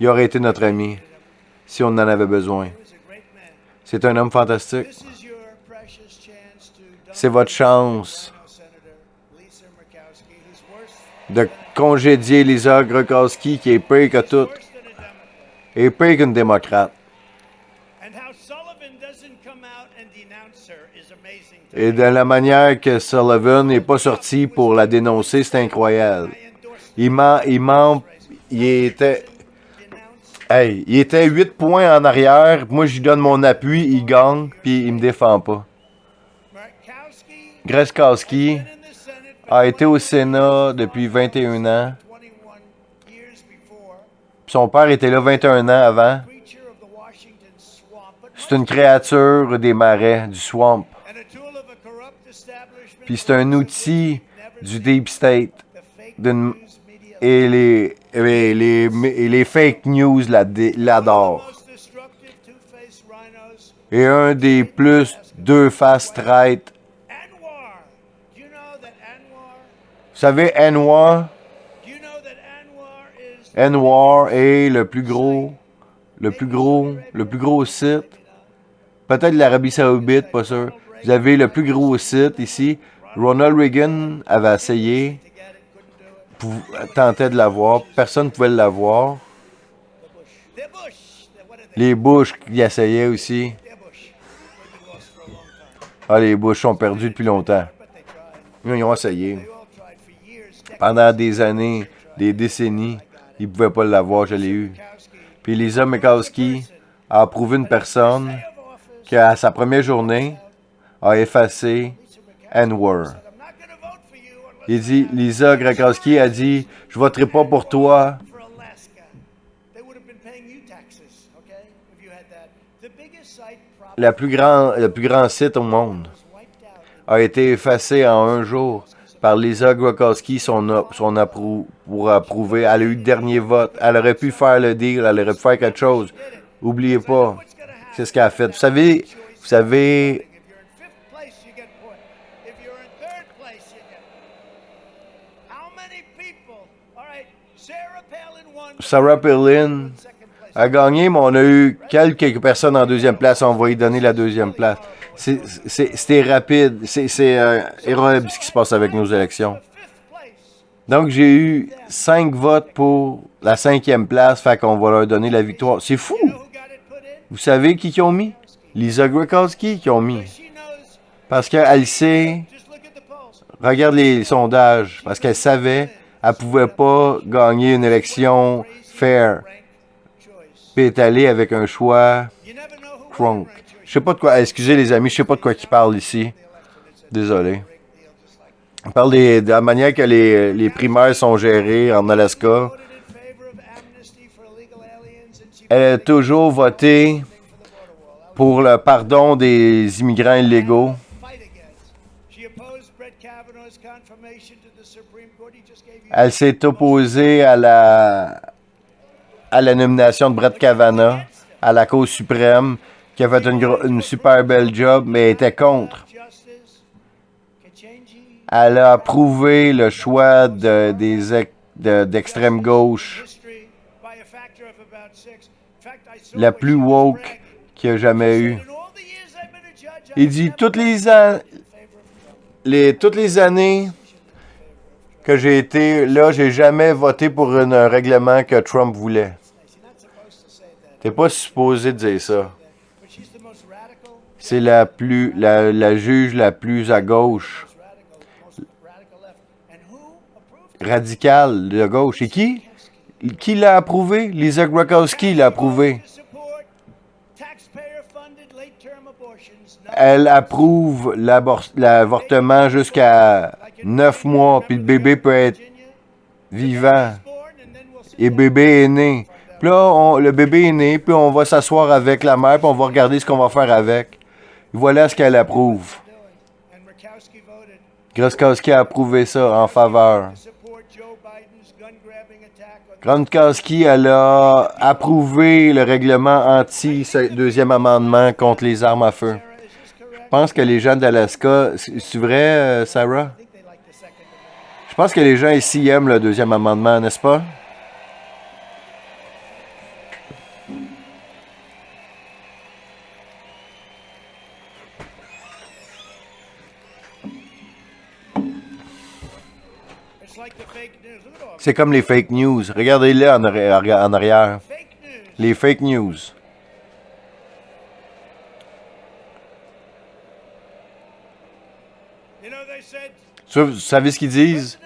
Il aurait été notre ami si on en avait besoin. C'est un homme fantastique. C'est votre chance de congédier Lisa Murkowski qui est pire que tout. Et pire qu'une démocrate. Et de la manière que Sullivan n'est pas sorti pour la dénoncer, c'est incroyable. Il était 8 points en arrière. Moi, je lui donne mon appui, il gagne, puis il me défend pas. Murkowski a été au Sénat depuis 21 ans. Son père était là 21 ans avant. C'est une créature des marais, du swamp. Puis c'est un outil du Deep State. Et les fake news l'adorent. Et un des plus deux faces traîtres. Vous savez, Anwar est le plus gros site. Peut-être l'Arabie Saoudite, pas sûr. Vous avez le plus gros site ici. Ronald Reagan avait essayé, tentait de l'avoir. Personne ne pouvait l'avoir. Les Bush qui essayaient aussi. Ah, les Bush sont perdus depuis longtemps. Ils ont essayé. Pendant des années, des décennies, ils ne pouvaient pas l'avoir, je l'ai eu. Puis Lisa Murkowski a approuvé une personne qui, à sa première journée, a effacé N-word. Il dit, Lisa Murkowski a dit, je voterai pas pour toi le plus grand site au monde a été effacé en un jour par Lisa Grokowski, pour approuver. Elle a eu le dernier vote. Elle aurait pu faire le deal, elle aurait pu faire quelque chose. Oubliez pas, c'est ce qu'elle a fait. Vous savez, Sarah Palin a gagné, mais on a eu quelques personnes en deuxième place. On va lui donner la deuxième place. C'était rapide. C'est érable ce qui se passe avec nos élections. Donc, j'ai eu 5 votes pour la 5e place. Fait qu'on va leur donner la victoire. C'est fou! Vous savez qui ont mis? Lisa Grokowski qui ont mis. Parce qu'elle sait... Regarde les sondages. Parce qu'elle savait qu'elle pouvait pas gagner une élection fair. Puis est allée avec un choix crunk. Je sais pas de quoi... Excusez les amis, je sais pas de quoi ils parlent ici. Désolé. On parle de la manière que les primaires sont gérées en Alaska. Elle a toujours voté pour le pardon des immigrants illégaux. Elle s'est opposée à la nomination de Brett Kavanaugh à la Cour suprême, qui a fait une super belle job, mais elle était contre. Elle a approuvé le choix d'extrême gauche, la plus woke qu'il y a jamais eu. Il dit toutes les années que j'ai été là, j'ai jamais voté pour un règlement que Trump voulait. T'es pas supposé dire ça. C'est la juge la plus à gauche. Radicale de gauche. Et qui? Qui l'a approuvé? Lisa Grokowski l'a approuvé. Elle approuve l'avortement jusqu'à 9 mois, puis le bébé peut être vivant. Et le bébé est né. Puis là, le bébé est né, puis on va s'asseoir avec la mère, puis on va regarder ce qu'on va faire avec. Voilà ce qu'elle approuve. Grokowski a approuvé ça en faveur. Grokowski, elle a approuvé le règlement anti-deuxième amendement contre les armes à feu. Je pense que les gens d'Alaska... C'est vrai, Sarah? Je pense que les gens ici aiment le deuxième amendement, n'est-ce pas? C'est comme les fake news. Regardez-les en arrière. Les fake news. Vous savez ce qu'ils disent?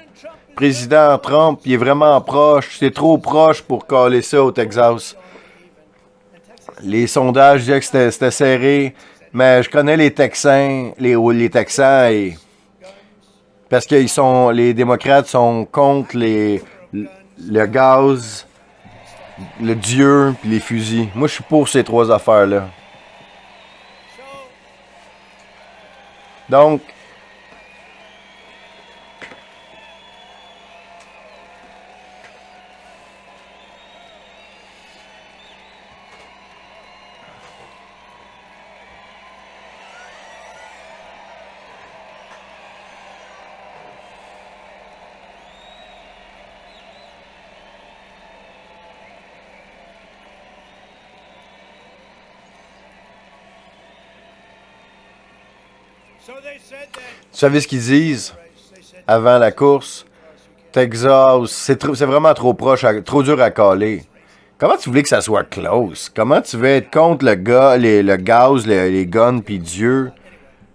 Président Trump, il est vraiment proche. C'est trop proche pour caler ça au Texas. Les sondages disaient que c'était serré. Mais je connais les Texans, les Texans, parce que les démocrates sont contre le gaz, le Dieu puis les fusils. Moi, je suis pour ces 3 affaires-là. Donc, vous savez ce qu'ils disent avant la course? Texas, c'est vraiment trop proche, trop dur à caler. Comment tu voulais que ça soit close? Comment tu veux être contre le gaz, les guns, puis Dieu?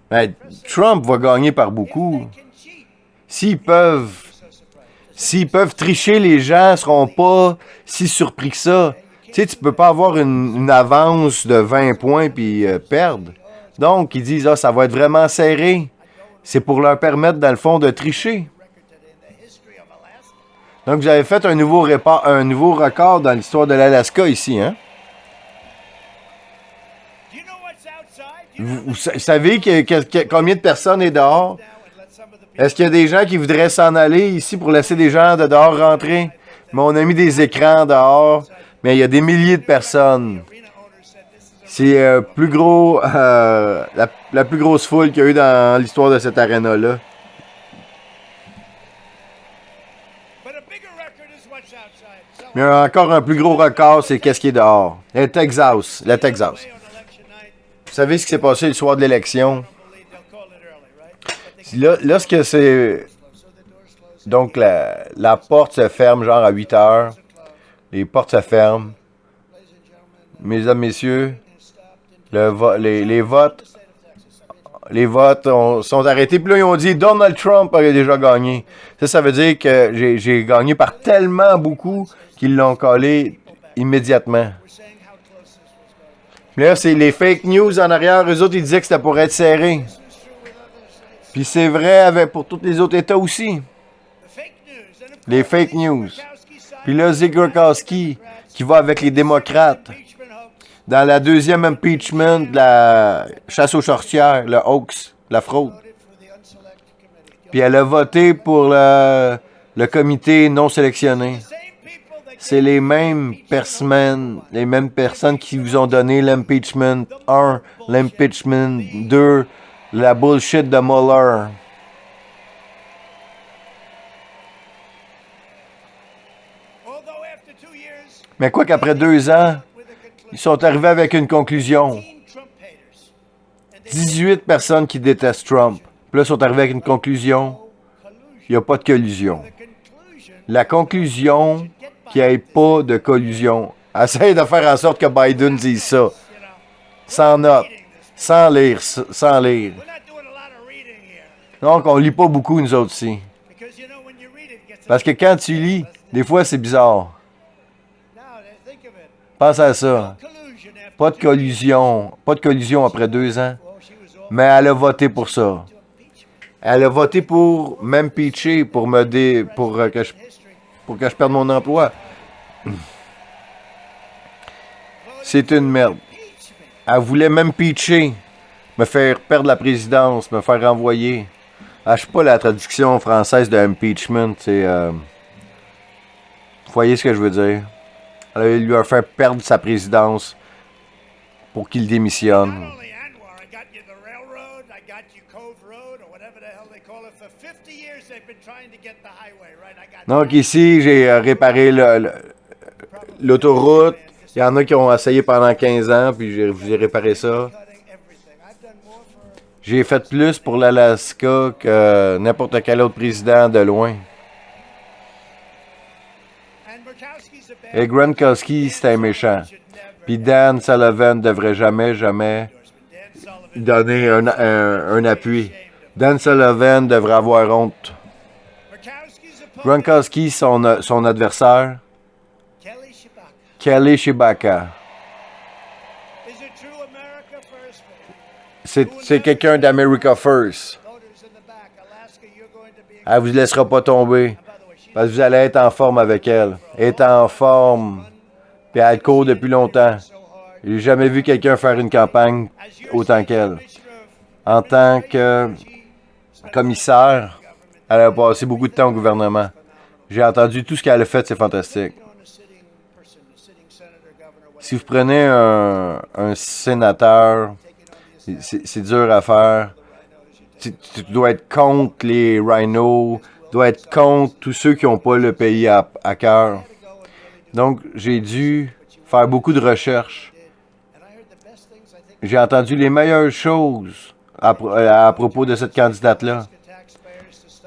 Ben, Trump va gagner par beaucoup. S'ils peuvent tricher, les gens ne seront pas si surpris que ça. Tu sais, tu peux pas avoir une avance de 20 points puis perdre. Donc, ils disent, ça va être vraiment serré. C'est pour leur permettre, dans le fond, de tricher. Donc, vous avez fait un nouveau record dans l'histoire de l'Alaska ici, hein? Vous savez combien de personnes est dehors? Est-ce qu'il y a des gens qui voudraient s'en aller ici pour laisser des gens de dehors rentrer? Mais on a mis des écrans dehors, mais il y a des milliers de personnes. C'est plus gros, la plus grosse foule qu'il y a eu dans l'histoire de cette aréna-là. Mais encore un plus gros record, c'est qu'est-ce qui est dehors. Le Texas. Vous savez ce qui s'est passé le soir de l'élection? Lorsque c'est... Donc, la porte se ferme genre à 8 heures. Les portes se ferment. Mesdames, messieurs, les votes sont arrêtés. Puis là, ils ont dit Donald Trump a déjà gagné. Ça veut dire que j'ai gagné par tellement beaucoup qu'ils l'ont collé immédiatement. Puis là, c'est les fake news en arrière. Eux autres, ils disaient que c'était pour être serré. Puis c'est vrai pour tous les autres États aussi. Les fake news. Puis là, Zigorkowski, qui va avec les démocrates dans la deuxième impeachment de la chasse aux sorcières, le hoax, la fraude. Puis elle a voté pour le comité non sélectionné. C'est les mêmes personnes qui vous ont donné l'impeachment 1, l'impeachment 2, la bullshit de Mueller. Mais quoi qu'après 2 ans, ils sont arrivés avec une conclusion. 18 personnes qui détestent Trump. Puis là, ils sont arrivés avec une conclusion. Il n'y a pas de collusion. La conclusion, qu'il n'y ait pas de collusion. Essaye de faire en sorte que Biden dise ça. Sans note. Sans lire. Donc, on lit pas beaucoup, nous autres, ici. Parce que quand tu lis, des fois, c'est bizarre. Pense à ça. Pas de collusion. Pas de collusion après 2 ans. Mais elle a voté pour ça. Elle a voté pour m'impeacher, pour que je perde mon emploi. C'est une merde. Elle voulait m'impeacher, me faire perdre la présidence, me faire renvoyer. Ah, je sais pas la traduction française de impeachment, c'est... Vous voyez ce que je veux dire? Elle lui a fait perdre sa présidence pour qu'il démissionne. Donc ici, j'ai réparé l'autoroute. Il y en a qui ont essayé pendant 15 ans, puis j'ai réparé ça. J'ai fait plus pour l'Alaska que n'importe quel autre président de loin. Et Gronkowski, c'était un méchant. Puis Dan Sullivan ne devrait jamais donner un appui. Dan Sullivan devrait avoir honte. Gronkowski, son adversaire, Kelly Shibaka. C'est quelqu'un d'America First. Elle ne vous laissera pas tomber. Parce que vous allez être en forme avec elle. Elle est en forme. Puis elle court depuis longtemps. J'ai jamais vu quelqu'un faire une campagne autant qu'elle. En tant que commissaire, elle a passé beaucoup de temps au gouvernement. J'ai entendu tout ce qu'elle a fait, c'est fantastique. Si vous prenez un sénateur, c'est dur à faire. Tu dois être contre les rhinos, tu dois être contre tous ceux qui n'ont pas le pays à cœur. Donc, j'ai dû faire beaucoup de recherches. J'ai entendu les meilleures choses à propos de cette candidate-là.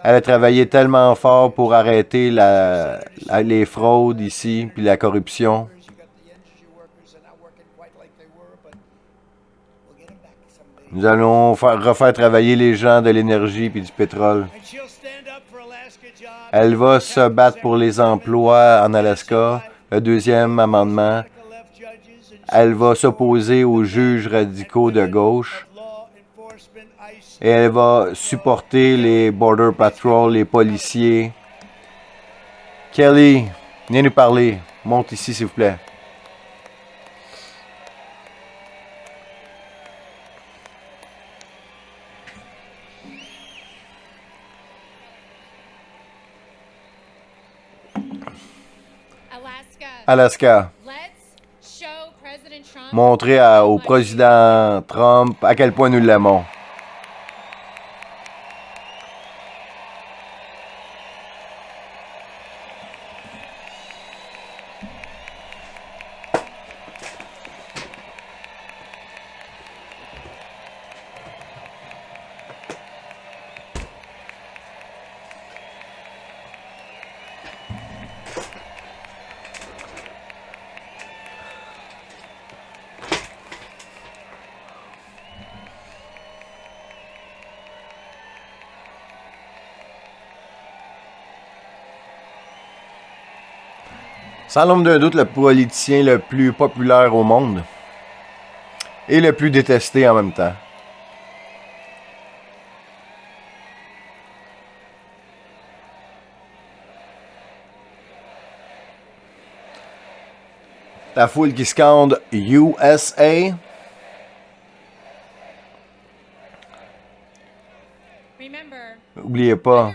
Elle a travaillé tellement fort pour arrêter les fraudes ici, puis la corruption. Nous allons refaire travailler les gens de l'énergie puis du pétrole. Elle va se battre pour les emplois en Alaska. Le deuxième amendement. Elle va s'opposer aux juges radicaux de gauche. Et elle va supporter les Border Patrol, les policiers. Kelly, viens nous parler. Monte ici, s'il vous plaît. Alaska. Montrer au président Trump à quel point nous l'aimons. Sans l'ombre d'un doute, le politicien le plus populaire au monde et le plus détesté en même temps. La foule qui scande USA. N'oubliez pas,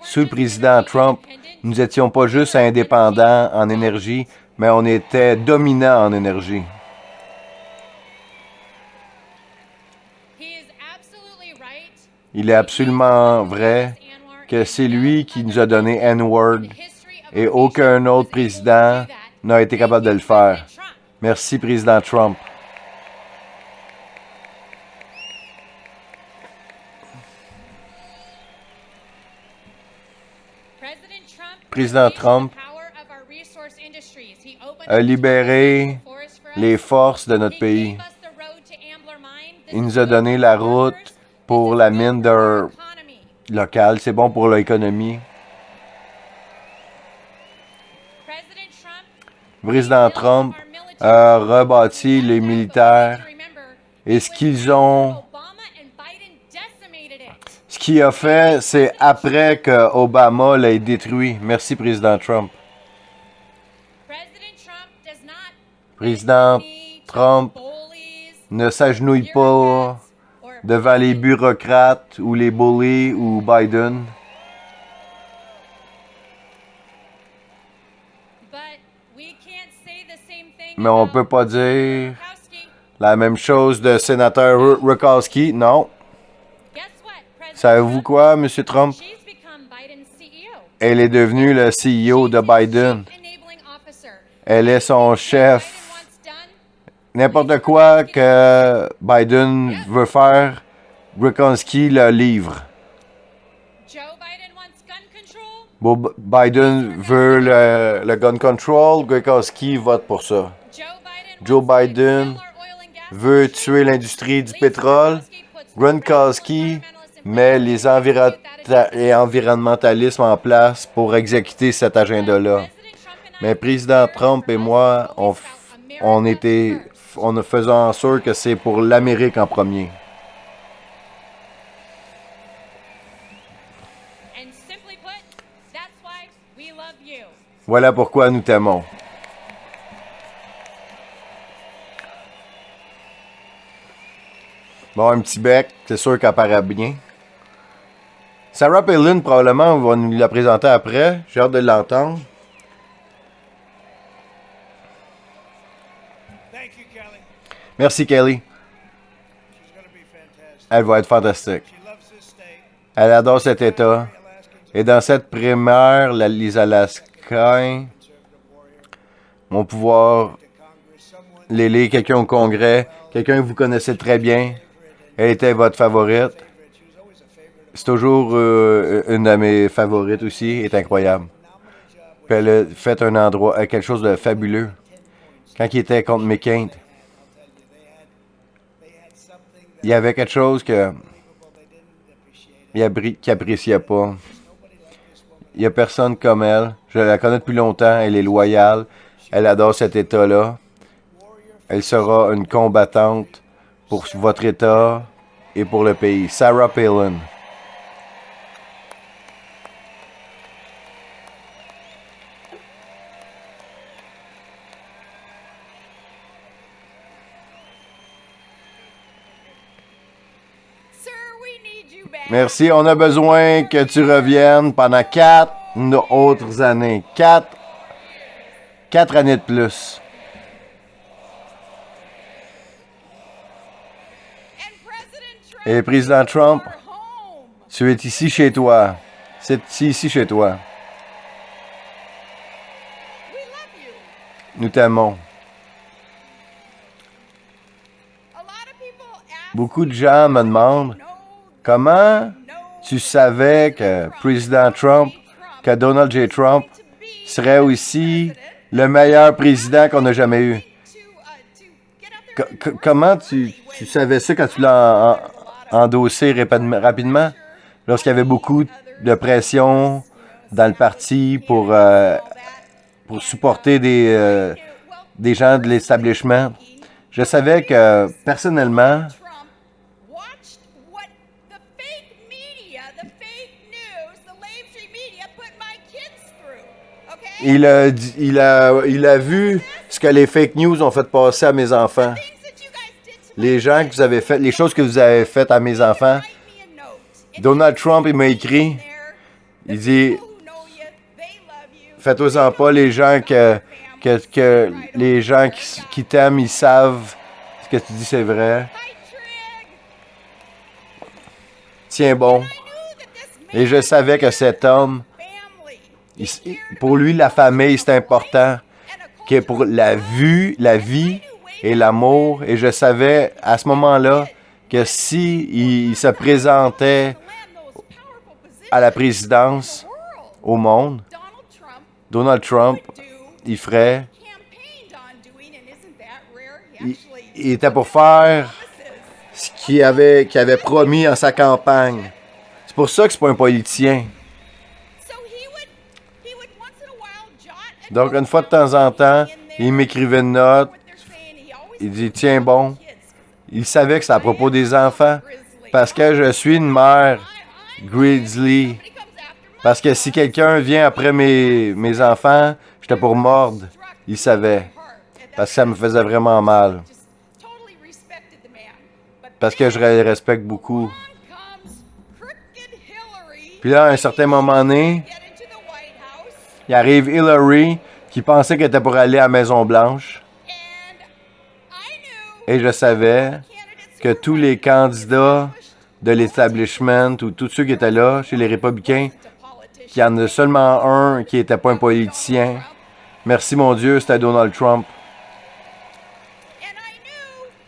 sous le président Trump, nous n'étions pas juste indépendants en énergie, mais on était dominants en énergie. Il est absolument vrai que c'est lui qui nous a donné N-word et aucun autre président n'a été capable de le faire. Merci, président Trump. Président Trump a libéré les forces de notre pays. Il nous a donné la route pour la mine d'or locale. C'est bon pour l'économie. Président Trump a rebâti les militaires et ce qu'ils ont... Ce qu'il a fait, c'est après que Obama l'ait détruit. Merci, président Trump. Président Trump ne s'agenouille pas devant les bureaucrates ou les bullies ou Biden. Mais on ne peut pas dire la même chose de sénateur Murkowski, non. Savez-vous quoi, M. Trump? Elle est devenue le CEO de Biden. Elle est son chef. N'importe quoi que Biden veut faire, Murkowski le livre. Biden veut le gun control, Murkowski vote pour ça. Joe Biden veut tuer l'industrie du pétrole, Murkowski met les environnementalismes en place pour exécuter cet agenda-là. Mais président Trump et moi, on faisait en sorte que c'est pour l'Amérique en premier. Voilà pourquoi nous t'aimons. Bon, un petit bec, c'est sûr qu'elle paraît bien. Sarah Palin, probablement, va nous la présenter après. J'ai hâte de l'entendre. Merci, Kelly. Elle va être fantastique. Elle adore cet État. Et dans cette primaire, les Alaskains vont pouvoir l'élire quelqu'un au Congrès, quelqu'un que vous connaissez très bien. Elle était votre favorite. C'est toujours une de mes favorites aussi. Elle est incroyable. Puis elle a fait quelque chose de fabuleux. Quand il était contre McCain, il y avait quelque chose qu'il n'appréciait pas. Il n'y a personne comme elle. Je la connais depuis longtemps. Elle est loyale. Elle adore cet État-là. Elle sera une combattante pour votre État et pour le pays. Sarah Palin. Merci. On a besoin que tu reviennes pendant 4 autres années. 4 4 années de plus. Et le président Trump, tu es ici chez toi. C'est ici chez toi. Nous t'aimons. Beaucoup de gens me demandent comment tu savais que président Trump, que Donald J. Trump serait aussi le meilleur président qu'on a jamais eu. Comment tu savais ça quand tu l'as endossé rapidement, lorsqu'il y avait beaucoup de pression dans le parti pour supporter des gens de l'establishment? Je savais que, personnellement, il a vu ce que les fake news ont fait passer à mes enfants. Les gens que vous avez fait, les choses que vous avez faites à mes enfants. Donald Trump, il m'a écrit, il dit, faites-en pas, les gens les gens qui t'aiment, ils savent ce que tu dis, c'est vrai. Tiens bon. Et je savais que cet homme, pour lui, la famille, c'est important. Que pour la vie et l'amour. Et je savais à ce moment-là que si il se présentait à la présidence au monde, Donald Trump, il ferait. Il était pour faire ce qu'il avait promis en sa campagne. C'est pour ça que c'est pas un politicien. Donc, une fois de temps en temps, il m'écrivait une note. Il dit, tiens bon. Il savait que c'est à propos des enfants. Parce que je suis une mère grizzly. Parce que si quelqu'un vient après mes enfants, j'étais pour mordre. Il savait. Parce que ça me faisait vraiment mal. Parce que je le respecte beaucoup. Puis là, à un certain moment donné, il arrive Hillary, qui pensait qu'elle était pour aller à la Maison-Blanche. Et je savais que tous les candidats de l'establishment ou tous ceux qui étaient là, chez les républicains, qu'il y en a seulement un qui n'était pas un politicien. Merci mon Dieu, c'était Donald Trump.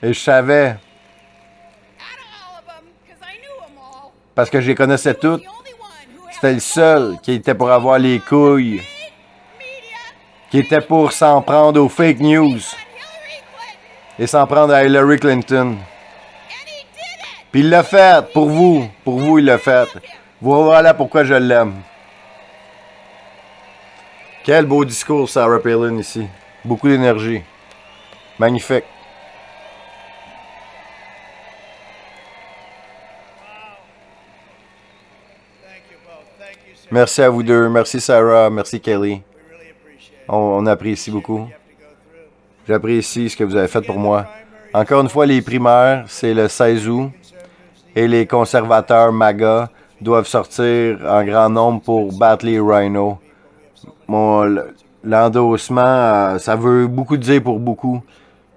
Et je savais, parce que je les connaissais toutes, c'était le seul qui était pour avoir les couilles, qui était pour s'en prendre aux fake news et s'en prendre à Hillary Clinton. Puis il l'a fait, pour vous il l'a fait. Voilà pourquoi je l'aime. Quel beau discours, Sarah Palin, ici. Beaucoup d'énergie. Magnifique. Merci à vous deux. Merci Sarah. Merci Kelly. On apprécie beaucoup. J'apprécie ce que vous avez fait pour moi. Encore une fois, les primaires, c'est le 16 août. Et les conservateurs MAGA doivent sortir en grand nombre pour battre les Rhinos. L'endossement, ça veut beaucoup dire pour beaucoup.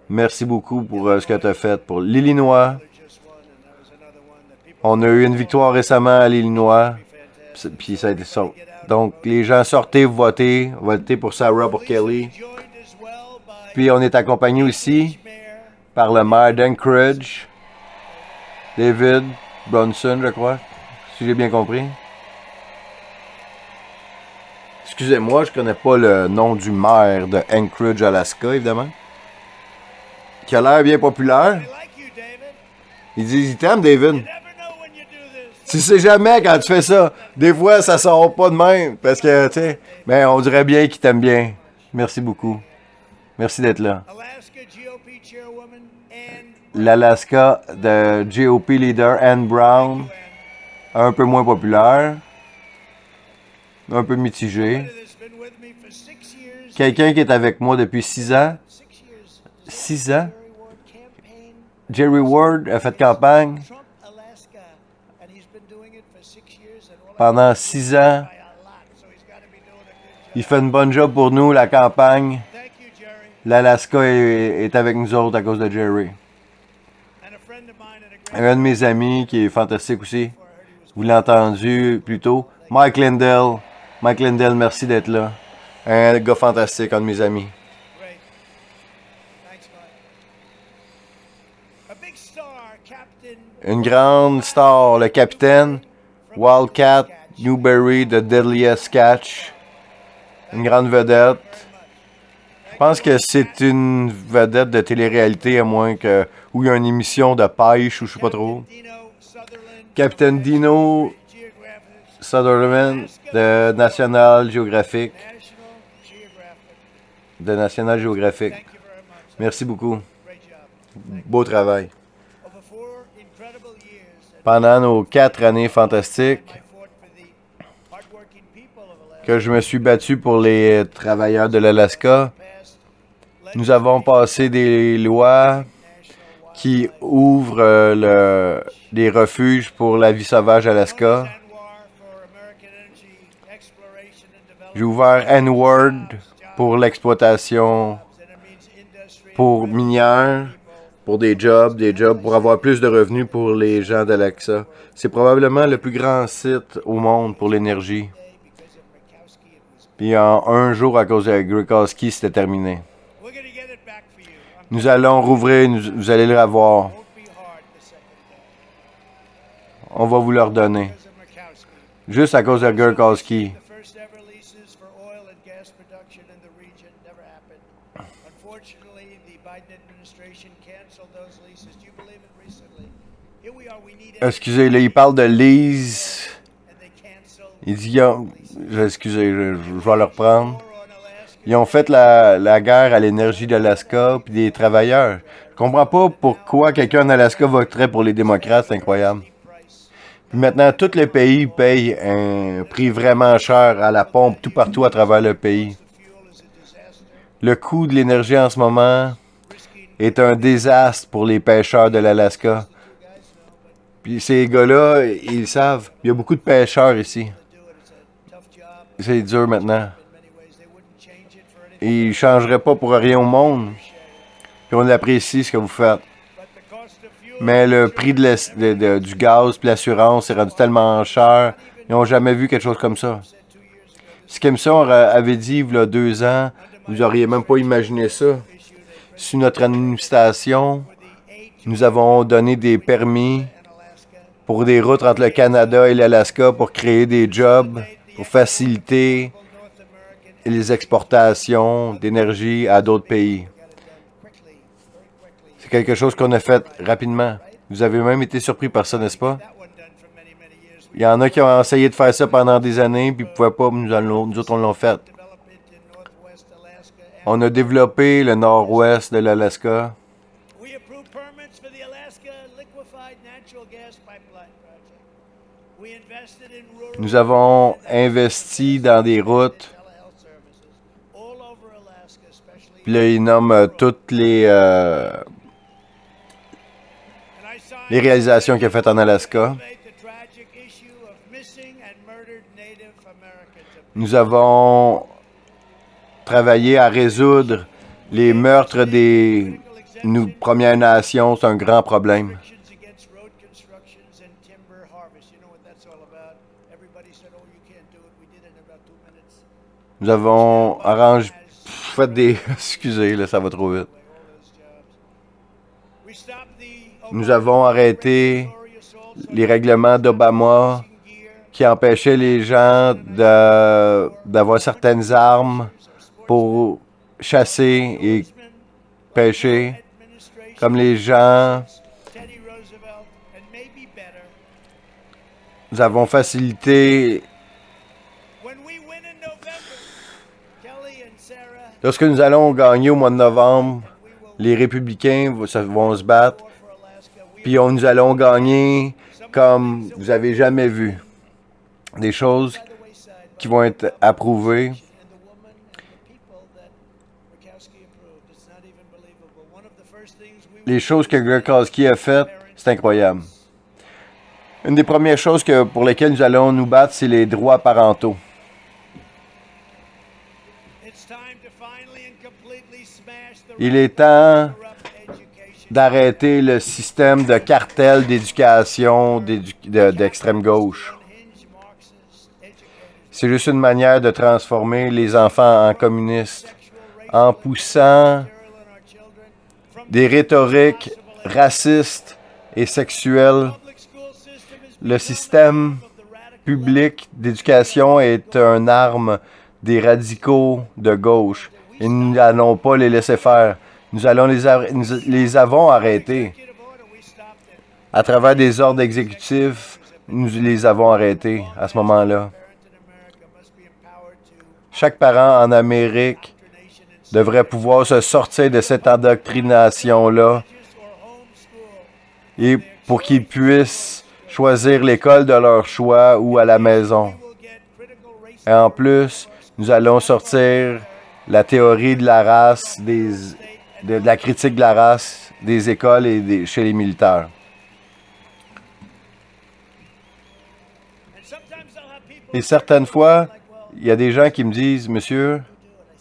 Merci beaucoup pour ce que tu as fait pour l'Illinois. On a eu une victoire récemment à l'Illinois. Puis ça a été ça. Donc, les gens sortez, votez pour Sarah, pour Kelly. Puis on est accompagné aussi par le maire d'Anchorage, David Bronson, je crois, si j'ai bien compris. Excusez-moi, je connais pas le nom du maire de Anchorage, Alaska, évidemment. Qui a l'air bien populaire. Il dit, il t'aime, David. Tu sais jamais quand tu fais ça. Des fois, ça sort pas de même. Parce que, tu sais, ben, on dirait bien qu'il t'aime bien. Merci beaucoup. Merci d'être là. L'Alaska de GOP leader Ann Brown, un peu moins populaire, un peu mitigé. Quelqu'un qui est avec moi depuis 6 ans. 6 ans? Jerry Ward a fait campagne pendant 6 ans. Il fait une bonne job pour nous, la campagne. l'Alaska est avec nous autres à cause de Jerry. Un de mes amis qui est fantastique aussi, vous l'avez entendu plus tôt, Mike Lindell. Mike Lindell, merci d'être là. Un gars fantastique, un de mes amis. Une grande star, le capitaine Wildcat Newberry de Deadliest Catch. Une grande vedette. Je pense que c'est une vedette de télé-réalité, à moins que... où il y a une émission de pêche ou je sais pas trop. Capitaine Dino Sutherland de National Geographic. De National Geographic. Merci beaucoup. Beau travail. Pendant nos 4 années fantastiques, que je me suis battu pour les travailleurs de l'Alaska, nous avons passé des lois qui ouvrent les refuges pour la vie sauvage à Alaska. J'ai ouvert N-Word pour l'exploitation pour minière, pour des jobs, pour avoir plus de revenus pour les gens d'Alaska. C'est probablement le plus grand site au monde pour l'énergie. Puis en un jour, à cause de Grikowski, c'était terminé. Nous allons rouvrir, vous allez le revoir. On va vous le redonner. Juste à cause de Grikowski. Excusez, là, il parle de lease. Il dit, excusez, je vais le reprendre. Ils ont fait la guerre à l'énergie d'Alaska puis des travailleurs. Je comprends pas pourquoi quelqu'un en Alaska voterait pour les démocrates, c'est incroyable. Puis maintenant, tous les pays payent un prix vraiment cher à la pompe tout partout à travers le pays. Le coût de l'énergie en ce moment est un désastre pour les pêcheurs de l'Alaska. Puis ces gars-là, ils savent. Il y a beaucoup de pêcheurs ici. C'est dur maintenant. Ils ne changeraient pas pour rien au monde. Puis on apprécie ce que vous faites. Mais le prix du gaz et l'assurance est rendu tellement cher. Ils n'ont jamais vu quelque chose comme ça. Ce qu'Emerson avait dit il y a 2 ans, vous n'auriez même pas imaginé ça. Sous notre administration, nous avons donné des permis pour des routes entre le Canada et l'Alaska pour créer des jobs, pour faciliter les exportations d'énergie à d'autres pays. C'est quelque chose qu'on a fait rapidement. Vous avez même été surpris par ça, n'est-ce pas? Il y en a qui ont essayé de faire ça pendant des années, puis ils ne pouvaient pas, nous autres, on l'a fait. On a développé le nord-ouest de l'Alaska. Nous avons investi dans des routes. Puis là, ils nomment toutes les réalisations qu'il a faites en Alaska. Nous avons travaillé à résoudre les meurtres des Premières Nations. C'est un grand problème. Nous avons fait des... Excusez, là, ça va trop vite. Nous avons arrêté les règlements d'Obama qui empêchaient les gens d'avoir certaines armes pour chasser et pêcher, comme les gens. Nous avons facilité. Lorsque nous allons gagner au mois de novembre, les républicains vont se battre, puis nous allons gagner comme vous avez jamais vu. Des choses qui vont être approuvées. Les choses que Grikowski a faites, c'est incroyable. Une des premières choses pour lesquelles nous allons nous battre, c'est les droits parentaux. Il est temps d'arrêter le système de cartel d'éducation d'extrême gauche. C'est juste une manière de transformer les enfants en communistes en poussant des rhétoriques racistes et sexuelles. Le système public d'éducation est une arme des radicaux de gauche et nous n'allons pas les laisser faire. Nous les avons arrêtés. À travers des ordres exécutifs, nous les avons arrêtés à ce moment-là. Chaque parent en Amérique devrait pouvoir se sortir de cette endoctrination-là et pour qu'ils puissent choisir l'école de leur choix ou à la maison. Et en plus, nous allons sortir la théorie de la race, de la critique de la race des écoles et chez les militaires. Et certaines fois, il y a des gens qui me disent, « Monsieur,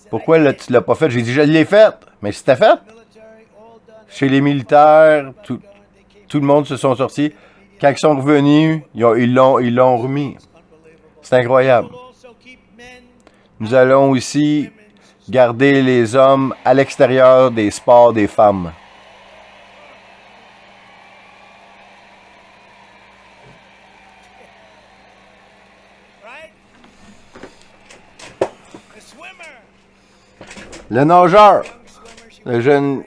pourquoi tu ne l'as pas fait? » J'ai dit, « Je l'ai fait. » Mais c'était fait. Chez les militaires, tout le monde se sont sortis. Quand ils sont revenus, ils l'ont remis. C'est incroyable. Nous allons aussi garder les hommes à l'extérieur des sports des femmes. Le nageur, la jeune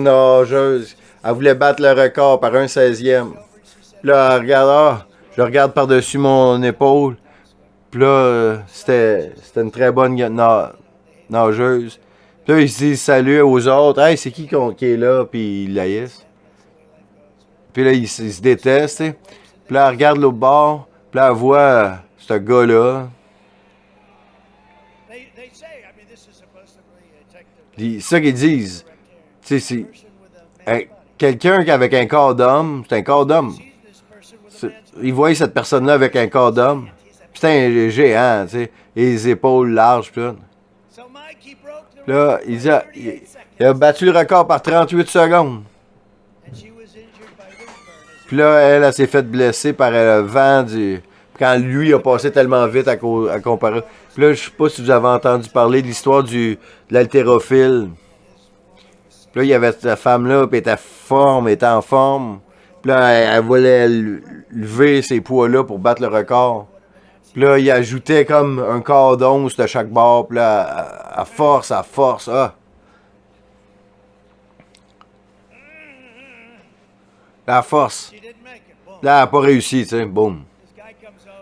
nageuse, elle voulait battre le record par un 16e. Puis là, je regarde par-dessus mon épaule. Puis là, c'était une très bonne nageuse. Puis là, il se dit salut aux autres. Hey, c'est qui est là? Puis il laïsse. Puis là, il se déteste. Puis là, elle regarde l'autre bord. Puis là, elle voit ce gars-là. C'est ça qu'ils disent. Tu sais, c'est quelqu'un avec un corps d'homme, c'est un corps d'homme. Ils voient cette personne-là avec un corps d'homme. C'est un géant, tu sais, et les épaules larges, puis tout. Là, il a battu le record par 38 secondes. Puis là, elle s'est faite blesser par le vent quand lui a passé tellement vite à comparer. Puis là, je sais pas si vous avez entendu parler de l'histoire de l'haltérophile. Puis là, il y avait cette femme-là, puis elle était en forme. Puis là, elle voulait lever ces poids-là pour battre le record. Puis là, il ajoutait comme un quart d'once de chaque bord. Puis là, à force. La force. Là, elle n'a pas réussi, tu sais. Boum.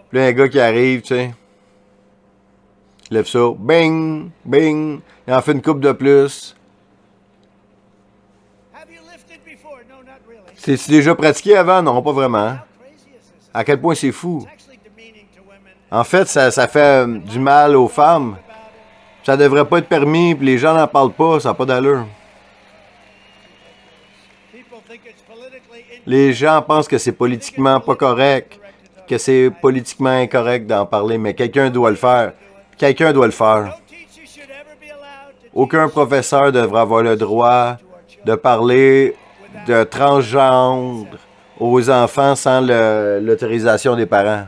Puis là, un gars qui arrive, tu sais. Il lève ça. Bing! Bing! Il en fait une coupe de plus. T'es-tu déjà pratiqué avant? Non, pas vraiment. À quel point c'est fou. En fait, ça fait du mal aux femmes. Ça devrait pas être permis, puis les gens n'en parlent pas, ça n'a pas d'allure. Les gens pensent que c'est politiquement pas correct, que c'est politiquement incorrect d'en parler, mais quelqu'un doit le faire. Quelqu'un doit le faire. Aucun professeur devrait avoir le droit de parler de transgendre aux enfants sans l'autorisation des parents.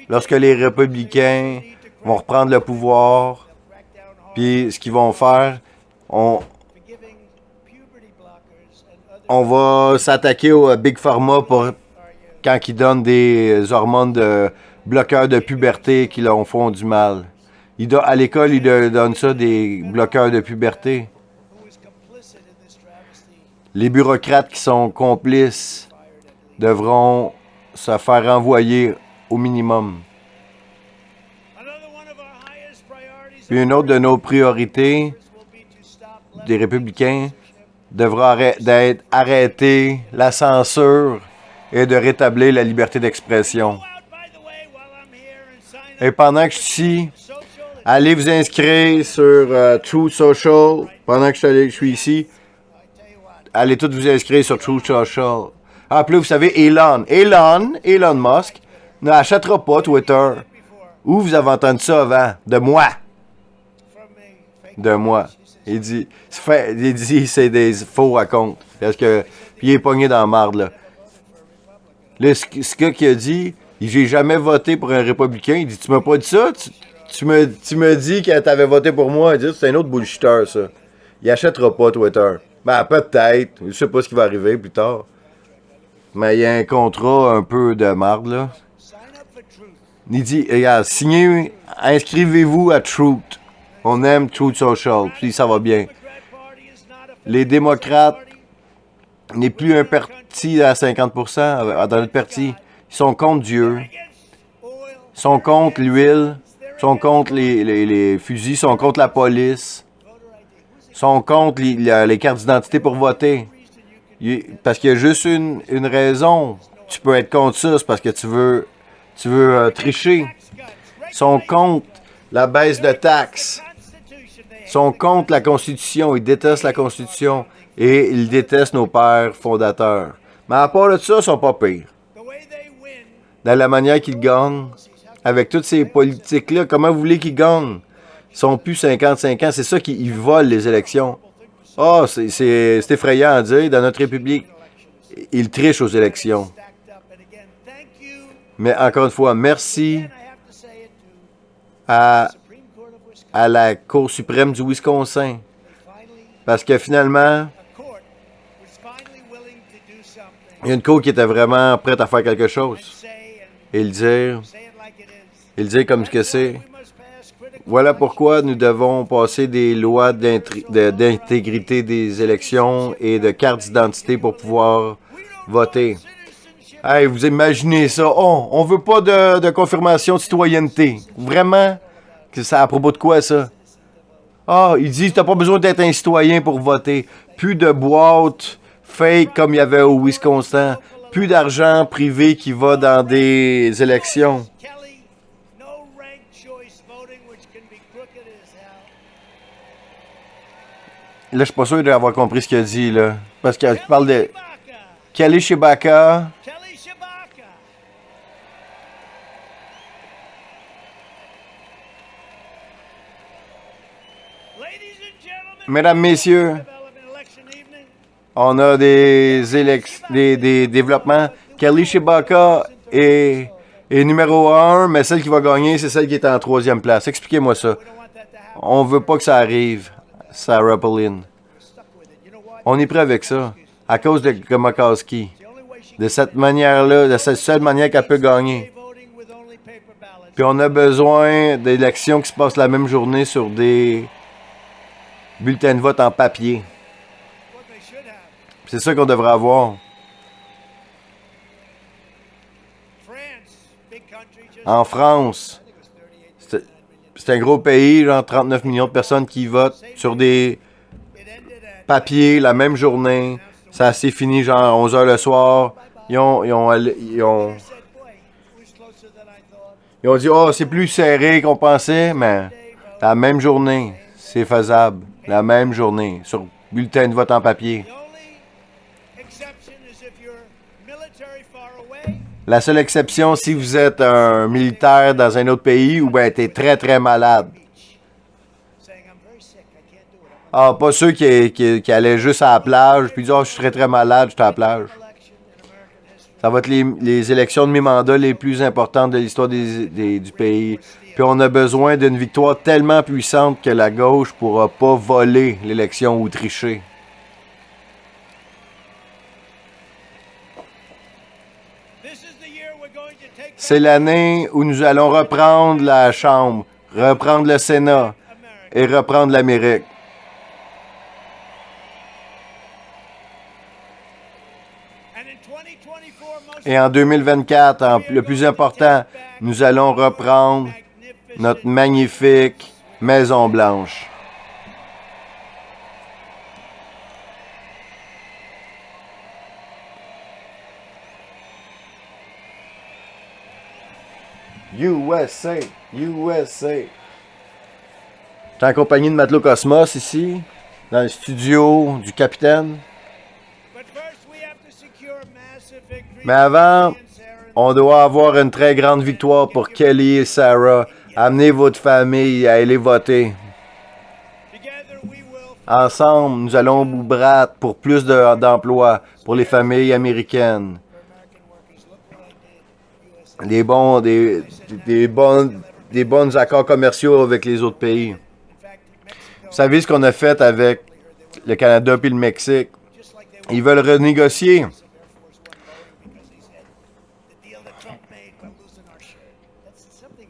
Lorsque les républicains vont reprendre le pouvoir, puis ce qu'ils vont faire, on va s'attaquer au Big Pharma pour quand ils donnent des hormones de bloqueurs de puberté qui leur font du mal. À l'école, ils donnent ça des bloqueurs de puberté. Les bureaucrates qui sont complices devront se faire renvoyer au minimum. Puis une autre de nos priorités des républicains devra d'être arrêter la censure et de rétablir la liberté d'expression. Et pendant que je suis ici, allez vous inscrire sur Truth Social. Pendant que je suis ici, allez tous vous inscrire sur Truth Social. Ah, puis là, vous savez, Elon Musk n'achètera pas Twitter. Où vous avez entendu ça avant? De moi. de moi. Il dit c'est des faux racontes. Parce que, puis il est pogné dans la marde, là. Là, ce gars qui a dit, j'ai jamais voté pour un républicain. Il dit, tu m'as pas dit ça? Tu me dis que t'avais voté pour moi. Il dit, c'est un autre bullshitter, ça. Il achètera pas Twitter. Ben, peut-être. Je sais pas ce qui va arriver plus tard. Mais il y a un contrat un peu de marde, là. Il dit, regarde, signez, inscrivez-vous à Truth. On aime Truth Social, puis ça va bien. Les démocrates n'est plus un parti à 50% dans notre parti. Ils sont contre Dieu. Ils sont contre l'huile. Ils sont contre les fusils. Ils sont contre la police. Ils sont contre les cartes d'identité pour voter. Parce qu'il y a juste une raison. Tu peux être contre ça, c'est parce que tu veux tricher. Ils sont contre la baisse de taxes. Ils sont contre la Constitution. Ils détestent la Constitution. Et ils détestent nos pères fondateurs. Mais à part de ça, ils sont pas pires. Dans la manière qu'ils gagnent, avec toutes ces politiques-là, comment vous voulez qu'ils gagnent? Ils sont plus 55 ans. C'est ça qu'ils volent les élections. Ah, c'est effrayant à dire. Dans notre République, ils trichent aux élections. Mais encore une fois, merci à la Cour suprême du Wisconsin. Parce que finalement, il y a une cour qui était vraiment prête à faire quelque chose. Et le dire comme ce que c'est. Voilà pourquoi nous devons passer des lois d'intégrité des élections et de cartes d'identité pour pouvoir voter. Hey, vous imaginez ça? Oh, on veut pas de confirmation de citoyenneté. Vraiment? C'est à propos de quoi, ça? Ah, il dit, t'as pas besoin d'être un citoyen pour voter. Plus de boîtes fake comme il y avait au Wisconsin. Plus d'argent privé qui va dans des élections. Là, je suis pas sûr d'avoir compris ce qu'il a dit, là. Parce qu'il parle de Kelly Chewbacca. Mesdames, messieurs, on a des développements. Kelly Chewbacca est numéro 1, mais celle qui va gagner, c'est celle qui est en 3e place. Expliquez-moi ça. On veut pas que ça arrive, Sarah Palin. On est prêt avec ça, à cause de Murkowski. De cette manière-là, de cette seule manière qu'elle peut gagner. Puis on a besoin d'élections qui se passent la même journée sur des bulletins de vote en papier. C'est ça qu'on devrait avoir. En France, c'est un gros pays, genre 39 millions de personnes qui votent sur des papiers la même journée. Ça s'est fini genre 11 h le soir. Ils ont dit, oh, c'est plus serré qu'on pensait, mais la même journée, c'est faisable. La même journée, sur bulletin de vote en papier. La seule exception, si vous êtes un militaire dans un autre pays ou bien tu es très, très malade. Ah, pas ceux qui allaient juste à la plage puis disent, oh, je suis très, très malade, je suis à la plage. Ça va être les élections de mi-mandat les plus importantes de l'histoire du pays. Puis on a besoin d'une victoire tellement puissante que la gauche ne pourra pas voler l'élection ou tricher. C'est l'année où nous allons reprendre la Chambre, reprendre le Sénat et reprendre l'Amérique. Et en 2024, le plus important, nous allons reprendre notre magnifique Maison-Blanche. USA, USA. Je suis en compagnie de Matelot Cosmos ici, dans le studio du capitaine. Mais avant, on doit avoir une très grande victoire pour Kelly et Sarah. Amenez votre famille à aller voter. Ensemble, nous allons nous battre pour plus d'emplois pour les familles américaines. Des bons, des bons accords commerciaux avec les autres pays. Vous savez ce qu'on a fait avec le Canada puis le Mexique? Ils veulent renégocier.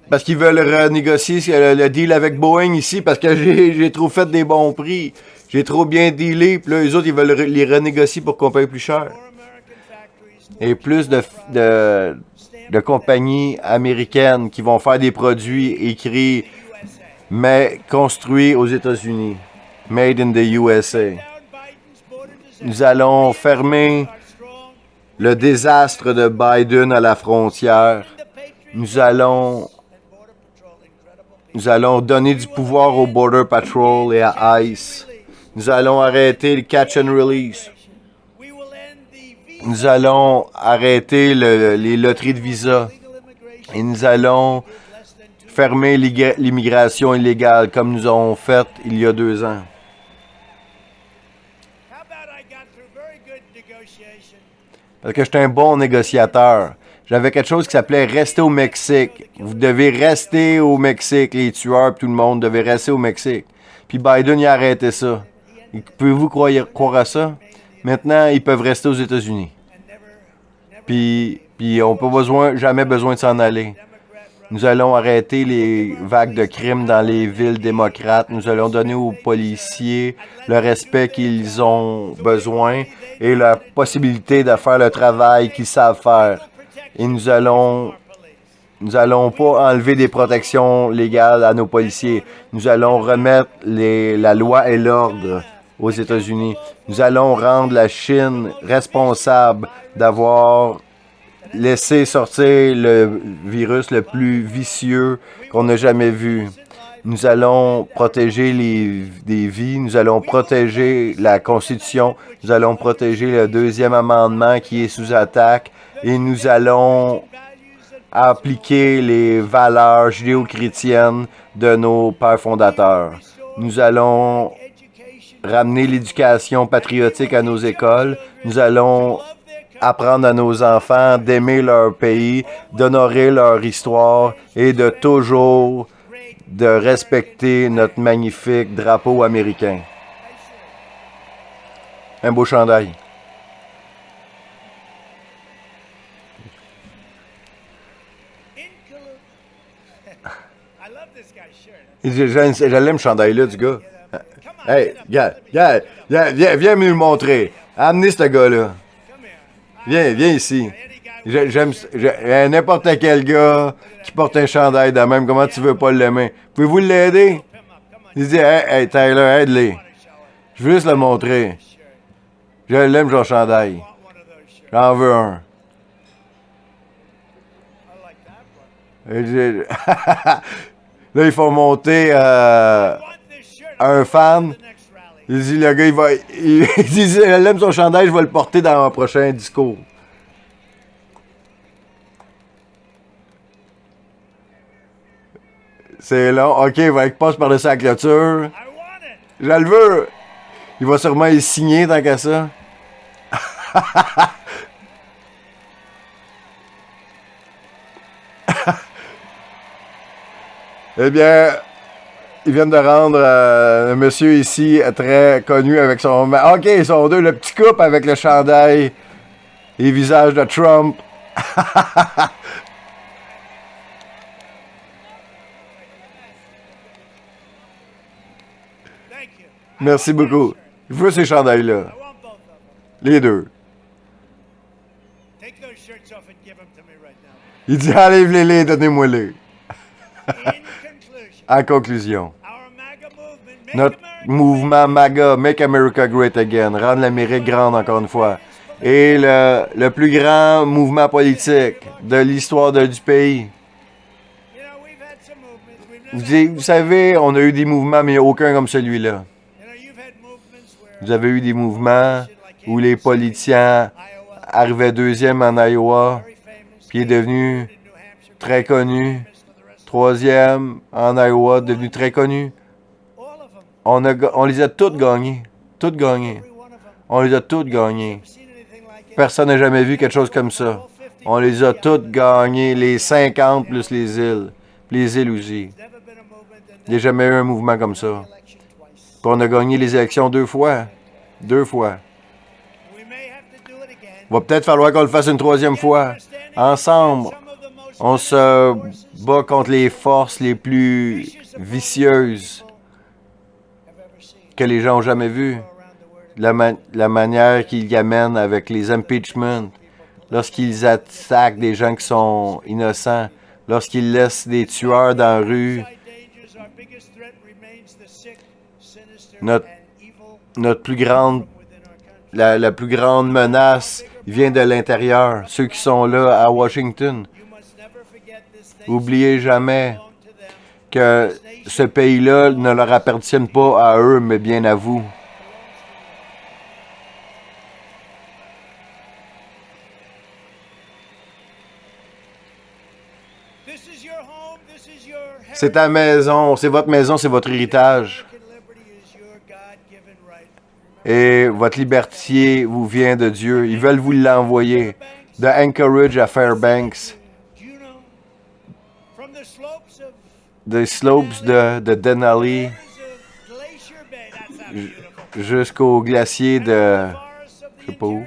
Parce qu'ils veulent renégocier le deal avec Boeing ici parce que j'ai trop fait des bons prix. J'ai trop bien dealé. Puis là, les autres, ils veulent les renégocier pour qu'on paye plus cher. Et plus de compagnies américaines qui vont faire des produits écrits, mais construits aux États-Unis. Made in the USA. Nous allons fermer le désastre de Biden à la frontière. Nous allons donner du pouvoir au Border Patrol et à ICE. Nous allons arrêter le catch and release. Nous allons arrêter les loteries de visa. Et nous allons fermer l'immigration illégale comme nous avons fait il y a 2 ans. Parce que j'étais un bon négociateur. J'avais quelque chose qui s'appelait rester au Mexique. Vous devez rester au Mexique, les tueurs, tout le monde devait rester au Mexique. Puis Biden, il a arrêté ça. Pouvez-vous croire à ça? Maintenant, ils peuvent rester aux États-Unis. Puis on n'a jamais besoin de s'en aller. Nous allons arrêter les vagues de crimes dans les villes démocrates. Nous allons donner aux policiers le respect qu'ils ont besoin et la possibilité de faire le travail qu'ils savent faire. Et nous allons pas enlever des protections légales à nos policiers. Nous allons remettre la loi et l'ordre aux États-Unis. Nous allons rendre la Chine responsable d'avoir laissé sortir le virus le plus vicieux qu'on n'a jamais vu. Nous allons protéger des vies, nous allons protéger la Constitution, nous allons protéger le 2e amendement qui est sous attaque et nous allons appliquer les valeurs judéo-chrétiennes de nos pères fondateurs. Nous allons ramener l'éducation patriotique à nos écoles. Nous allons apprendre à nos enfants d'aimer leur pays, d'honorer leur histoire et de toujours de respecter notre magnifique drapeau américain. Un beau chandail. J'aime le chandail-là du gars. Hey, gars, viens me le montrer. Amenez ce gars-là. Viens ici. J'aime n'importe quel gars qui porte un chandail de même. Comment tu veux pas l'aimer? Pouvez-vous l'aider? Il dit, hey, Tyler, aide-les. Je veux juste le montrer. Je l'aime, son chandail. J'en veux un. Là, il faut monter un fan. Il dit, le gars, il dit, elle aime son chandail, je vais le porter dans mon prochain discours. C'est long. OK, il passe par-dessus la clôture. Je le veux. Il va sûrement y signer tant qu'à ça. Eh bien, ils viennent de rendre un monsieur ici très connu avec son... OK, ils sont deux, le petit couple avec le chandail et visage de Trump. Merci beaucoup. Je veux ces chandails-là. Les deux. Il dit, enlève-les, donnez-moi-les. En conclusion, notre mouvement MAGA, Make America Great Again, rendre l'Amérique grande encore une fois, est le plus grand mouvement politique de l'histoire du pays. Vous savez, on a eu des mouvements, mais aucun comme celui-là. Vous avez eu des mouvements où les politiciens arrivaient 2e en Iowa, puis est devenu très connu. 3e en Iowa, devenu très connu. On les a toutes gagnés. Toutes gagnées. On les a toutes gagnées. Personne n'a jamais vu quelque chose comme ça. On les a toutes gagnées, les 50 plus les îles. Les îles aussi. Il n'y a jamais eu un mouvement comme ça. Puis on a gagné les élections 2 fois. 2 fois. Il va peut-être falloir qu'on le fasse une 3e fois. Ensemble, on se bat contre les forces les plus vicieuses que les gens ont jamais vues. La manière qu'ils y amènent avec les impeachments, lorsqu'ils attaquent des gens qui sont innocents, lorsqu'ils laissent des tueurs dans la rue. Notre plus grande, la plus grande menace vient de l'intérieur, ceux qui sont là à Washington. N'oubliez jamais que ce pays-là ne leur appartient pas à eux, mais bien à vous. C'est ta maison, c'est votre maison, c'est votre héritage. Et votre liberté vous vient de Dieu. Ils veulent vous l'envoyer. De Anchorage à Fairbanks. Des slopes de Denali jusqu'au glacier de... je sais pas où.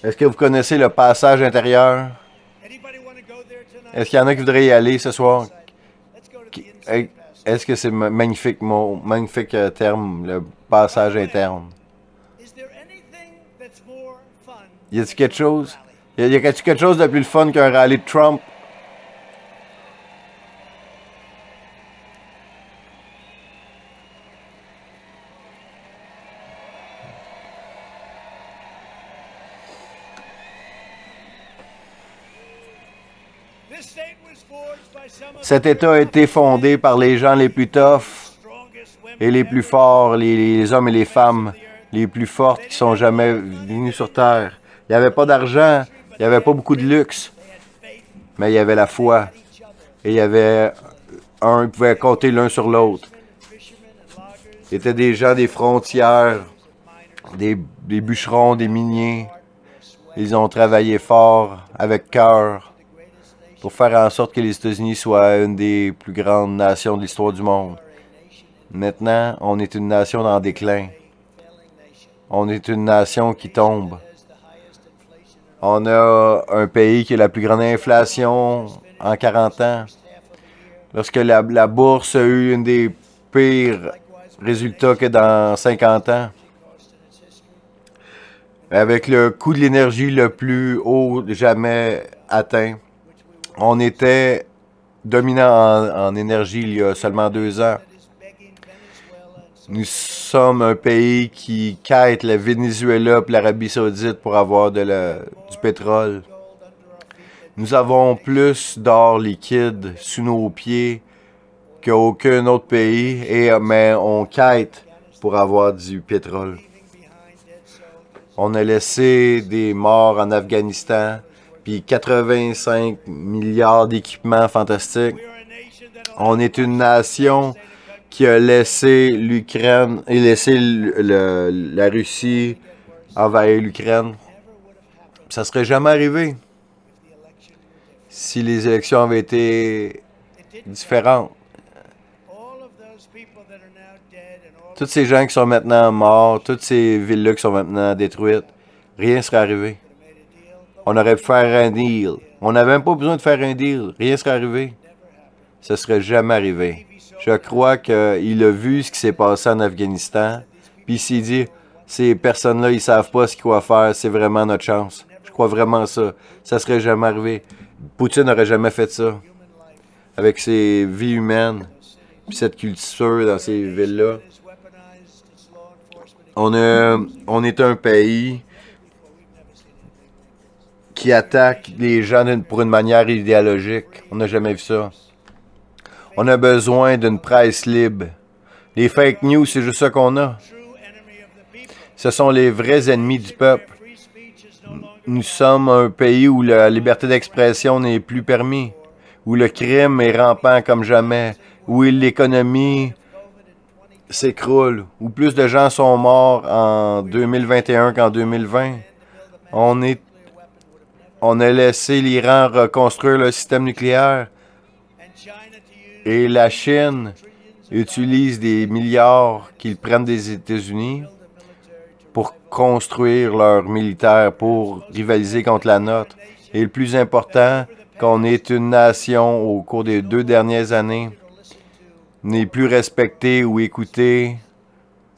Est-ce que vous connaissez le passage intérieur? Est-ce qu'il y en a qui voudraient y aller ce soir? Est-ce que c'est magnifique mot, magnifique terme, le passage interne? Y a-t-il quelque chose? Y a-t-il quelque chose de plus fun qu'un rallye de Trump? Cet État a été fondé par les gens les plus toughs et les plus forts, les hommes et les femmes les plus fortes qui sont jamais venus sur Terre. Il n'y avait pas d'argent, il n'y avait pas beaucoup de luxe, mais il y avait la foi. Et il y avait ils pouvaient compter l'un sur l'autre. C'était des gens des frontières, des bûcherons, des miniers. Ils ont travaillé fort, avec cœur, pour faire en sorte que les États-Unis soient une des plus grandes nations de l'histoire du monde. Maintenant, on est une nation en déclin. On est une nation qui tombe. On a un pays qui a la plus grande inflation en 40 ans. Lorsque la bourse a eu une des pires résultats que dans 50 ans. Avec le coût de l'énergie le plus haut jamais atteint. On était dominant en énergie il y a seulement 2 ans. Nous sommes un pays qui quête le Venezuela et l'Arabie Saoudite pour avoir du pétrole. Nous avons plus d'or liquide sous nos pieds qu'aucun autre pays, mais on quête pour avoir du pétrole. On a laissé des morts en Afghanistan, puis 85 milliards d'équipements fantastiques. On est une nation qui a laissé l'Ukraine et laissé la Russie envahir l'Ukraine. Ça serait jamais arrivé si les élections avaient été différentes. Tous ces gens qui sont maintenant morts, toutes ces villes-là qui sont maintenant détruites, rien ne serait arrivé. On aurait pu faire un deal. On n'avait même pas besoin de faire un deal. Rien ne serait arrivé. Ça ne serait jamais arrivé. Je crois qu'il a vu ce qui s'est passé en Afghanistan, puis il s'est dit, ces personnes-là, ils ne savent pas ce qu'il faut faire, c'est vraiment notre chance. Je crois vraiment ça. Ça ne serait jamais arrivé. Poutine n'aurait jamais fait ça. Avec ses vies humaines, puis cette culture dans ces villes-là. On est un pays qui attaque les gens pour une manière idéologique. On n'a jamais vu ça. On a besoin d'une presse libre. Les fake news, c'est juste ça qu'on a. Ce sont les vrais ennemis du peuple. Nous sommes un pays où la liberté d'expression n'est plus permise. où le crime est rampant comme jamais, où l'économie s'écroule, où plus de gens sont morts en 2021 qu'en 2020. On a laissé l'Iran reconstruire le système nucléaire et la Chine utilise des milliards qu'ils prennent des États-Unis pour construire leurs militaires, pour rivaliser contre la nôtre. Et le plus important, qu'on est une nation au cours des 2 dernières années, n'est plus respectée ou écoutée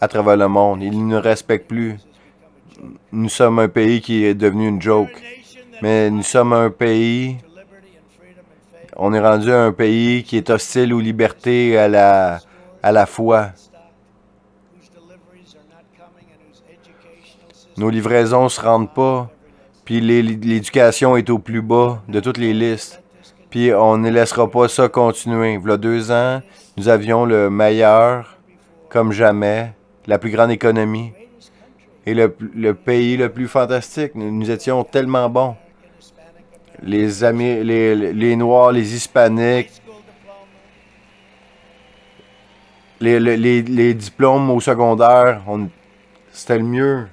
à travers le monde. Ils ne nous respectent plus. Nous sommes un pays qui est devenu une joke. Mais nous sommes un pays, on est rendu un pays qui est hostile aux libertés et à la foi. Nos livraisons ne se rendent pas, puis l'éducation est au plus bas de toutes les listes. Puis on ne laissera pas ça continuer. Il y a 2 ans, nous avions le meilleur, comme jamais, la plus grande économie et le pays le plus fantastique. Nous étions tellement bons. Les Noirs, les Hispaniques, les diplômes au secondaire, c'était le mieux.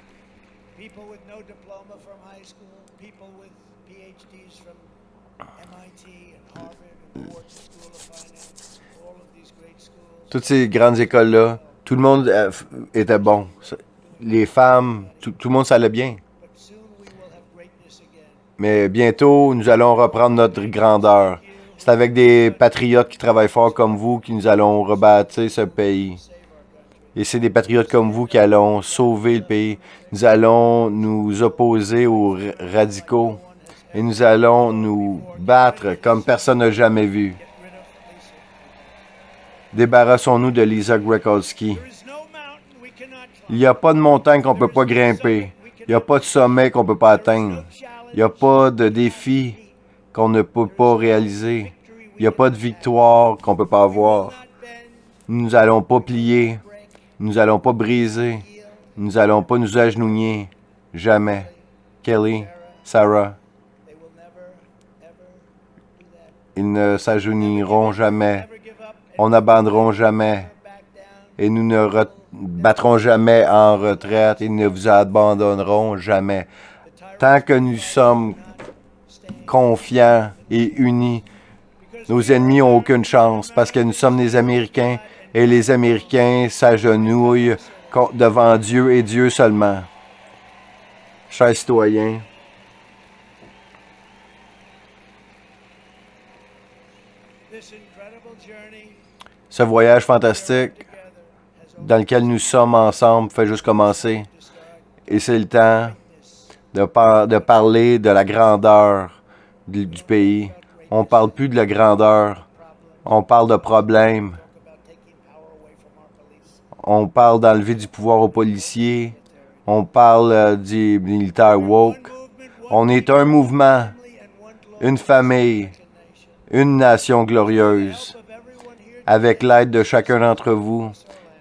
Toutes ces grandes écoles-là, tout le monde était bon. Les femmes, tout le monde, ça allait bien. Mais bientôt, nous allons reprendre notre grandeur. C'est avec des patriotes qui travaillent fort comme vous que nous allons rebâtir ce pays. Et c'est des patriotes comme vous qui allons sauver le pays. Nous allons nous opposer aux radicaux. Et nous allons nous battre comme personne n'a jamais vu. Débarrassons-nous de Lisa Grekowski. Il n'y a pas de montagne qu'on ne peut pas grimper. Il n'y a pas de sommet qu'on ne peut pas atteindre. Il n'y a pas de défi qu'on ne peut pas réaliser. Il n'y a pas de victoire qu'on ne peut pas avoir. Nous n'allons pas plier. Nous n'allons pas briser. Nous n'allons pas nous agenouiller. Jamais. Kelly, Sarah. Ils ne s'agenouilleront jamais. On n'abandonnerons jamais. Et nous ne battrons jamais en retraite. Ils ne vous abandonneront jamais. Tant que nous sommes confiants et unis, nos ennemis n'ont aucune chance parce que nous sommes des Américains et les Américains s'agenouillent devant Dieu et Dieu seulement. Chers citoyens, ce voyage fantastique dans lequel nous sommes ensemble fait juste commencer. Et c'est le temps de parler de la grandeur du pays. On ne parle plus de la grandeur. On parle de problèmes. On parle d'enlever du pouvoir aux policiers. On parle des militaires woke. On est un mouvement, une famille, une nation glorieuse. Avec l'aide de chacun d'entre vous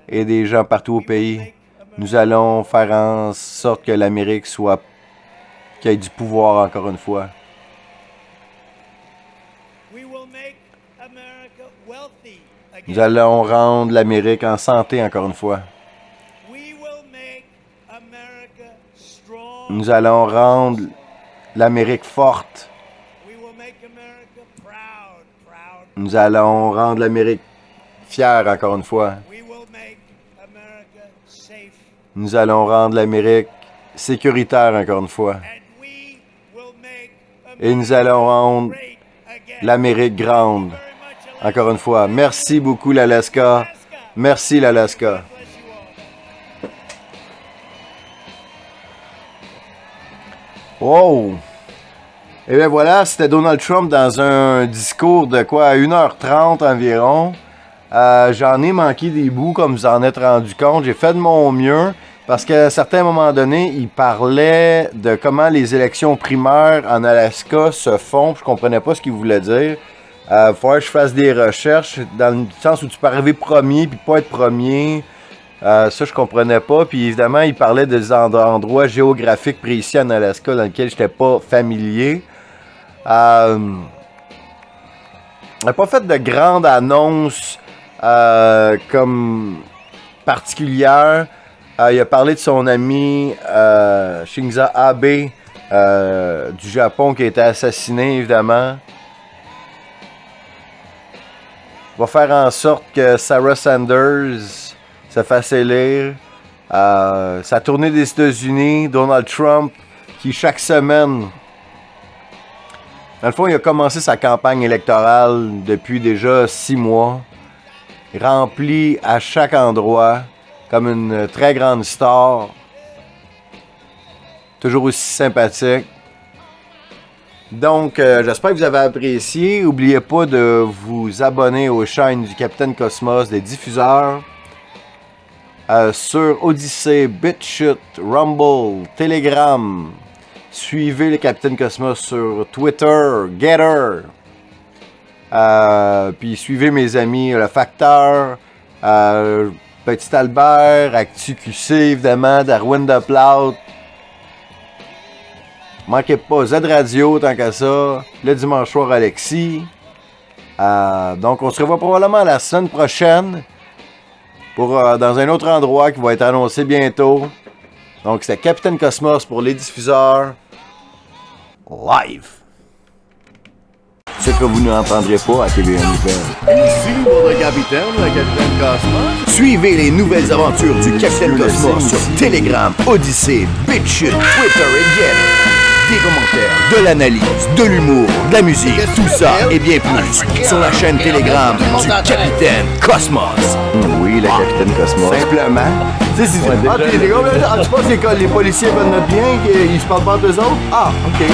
et des gens partout au pays, nous allons faire en sorte que l'Amérique qu'il y ait du pouvoir encore une fois. Nous allons rendre l'Amérique en santé encore une fois. Nous allons rendre l'Amérique forte. Nous allons rendre l'Amérique fière encore une fois. Nous allons rendre l'Amérique sécuritaire encore une fois. Et nous allons rendre l'Amérique grande encore une fois. Merci beaucoup l'Alaska. Merci l'Alaska. Wow! Et bien voilà, c'était Donald Trump dans un discours de quoi, à 1h30 environ. J'en ai manqué des bouts, comme vous en êtes rendu compte. J'ai fait de mon mieux, parce qu'à un certain moment donné, il parlait de comment les élections primaires en Alaska se font. Je comprenais pas ce qu'il voulait dire. Il faudrait que je fasse des recherches, dans le sens où tu peux arriver premier puis pas être premier. Ça, je comprenais pas. Puis évidemment, il parlait des endroits géographiques précis en Alaska dans lesquels je n'étais pas familier. n'a pas fait de grande annonce comme particulière. Il a parlé de son ami Shinzo Abe du Japon qui a été assassiné, évidemment. Il va faire en sorte que Sarah Sanders se fasse élire. Sa tournée des États-Unis, Donald Trump, qui chaque semaine... Dans le fond, il a commencé sa campagne électorale depuis déjà 6 mois. Il remplit à chaque endroit comme une très grande star. Toujours aussi sympathique. Donc, j'espère que vous avez apprécié. N'oubliez pas de vous abonner aux chaînes du Capitaine Cosmos, des diffuseurs. Sur Odyssey, BitChute, Rumble, Telegram. Suivez le Capitaine Cosmos sur Twitter, Getter. Puis suivez mes amis, Le Facteur, Petit Albert, ActuQC évidemment, Darwin de Plout. Manquez pas Z Radio tant qu'à ça, le dimanche soir Alexis. Donc on se revoit probablement la semaine prochaine pour dans un autre endroit qui va être annoncé bientôt. Donc c'était Capitaine Cosmos pour les diffuseurs live. Ce que vous n'entendrez pas à TVA Nouvelle. Ici votre capitaine, le Capitaine Cosmos. Suivez les nouvelles aventures du Capitaine Cosmos sur Telegram, Odyssey, BitChute, Twitter et Getter. Des commentaires, de l'analyse, de l'humour, de la musique, tout ça et bien plus sur la chaîne Telegram du Capitaine Cosmos. Oui, le Capitaine Cosmos. Simplement. Tu sais, si tu penses que les policiers veulent notre bien, qu'ils se parlent pas d'eux autres? Ah, ok.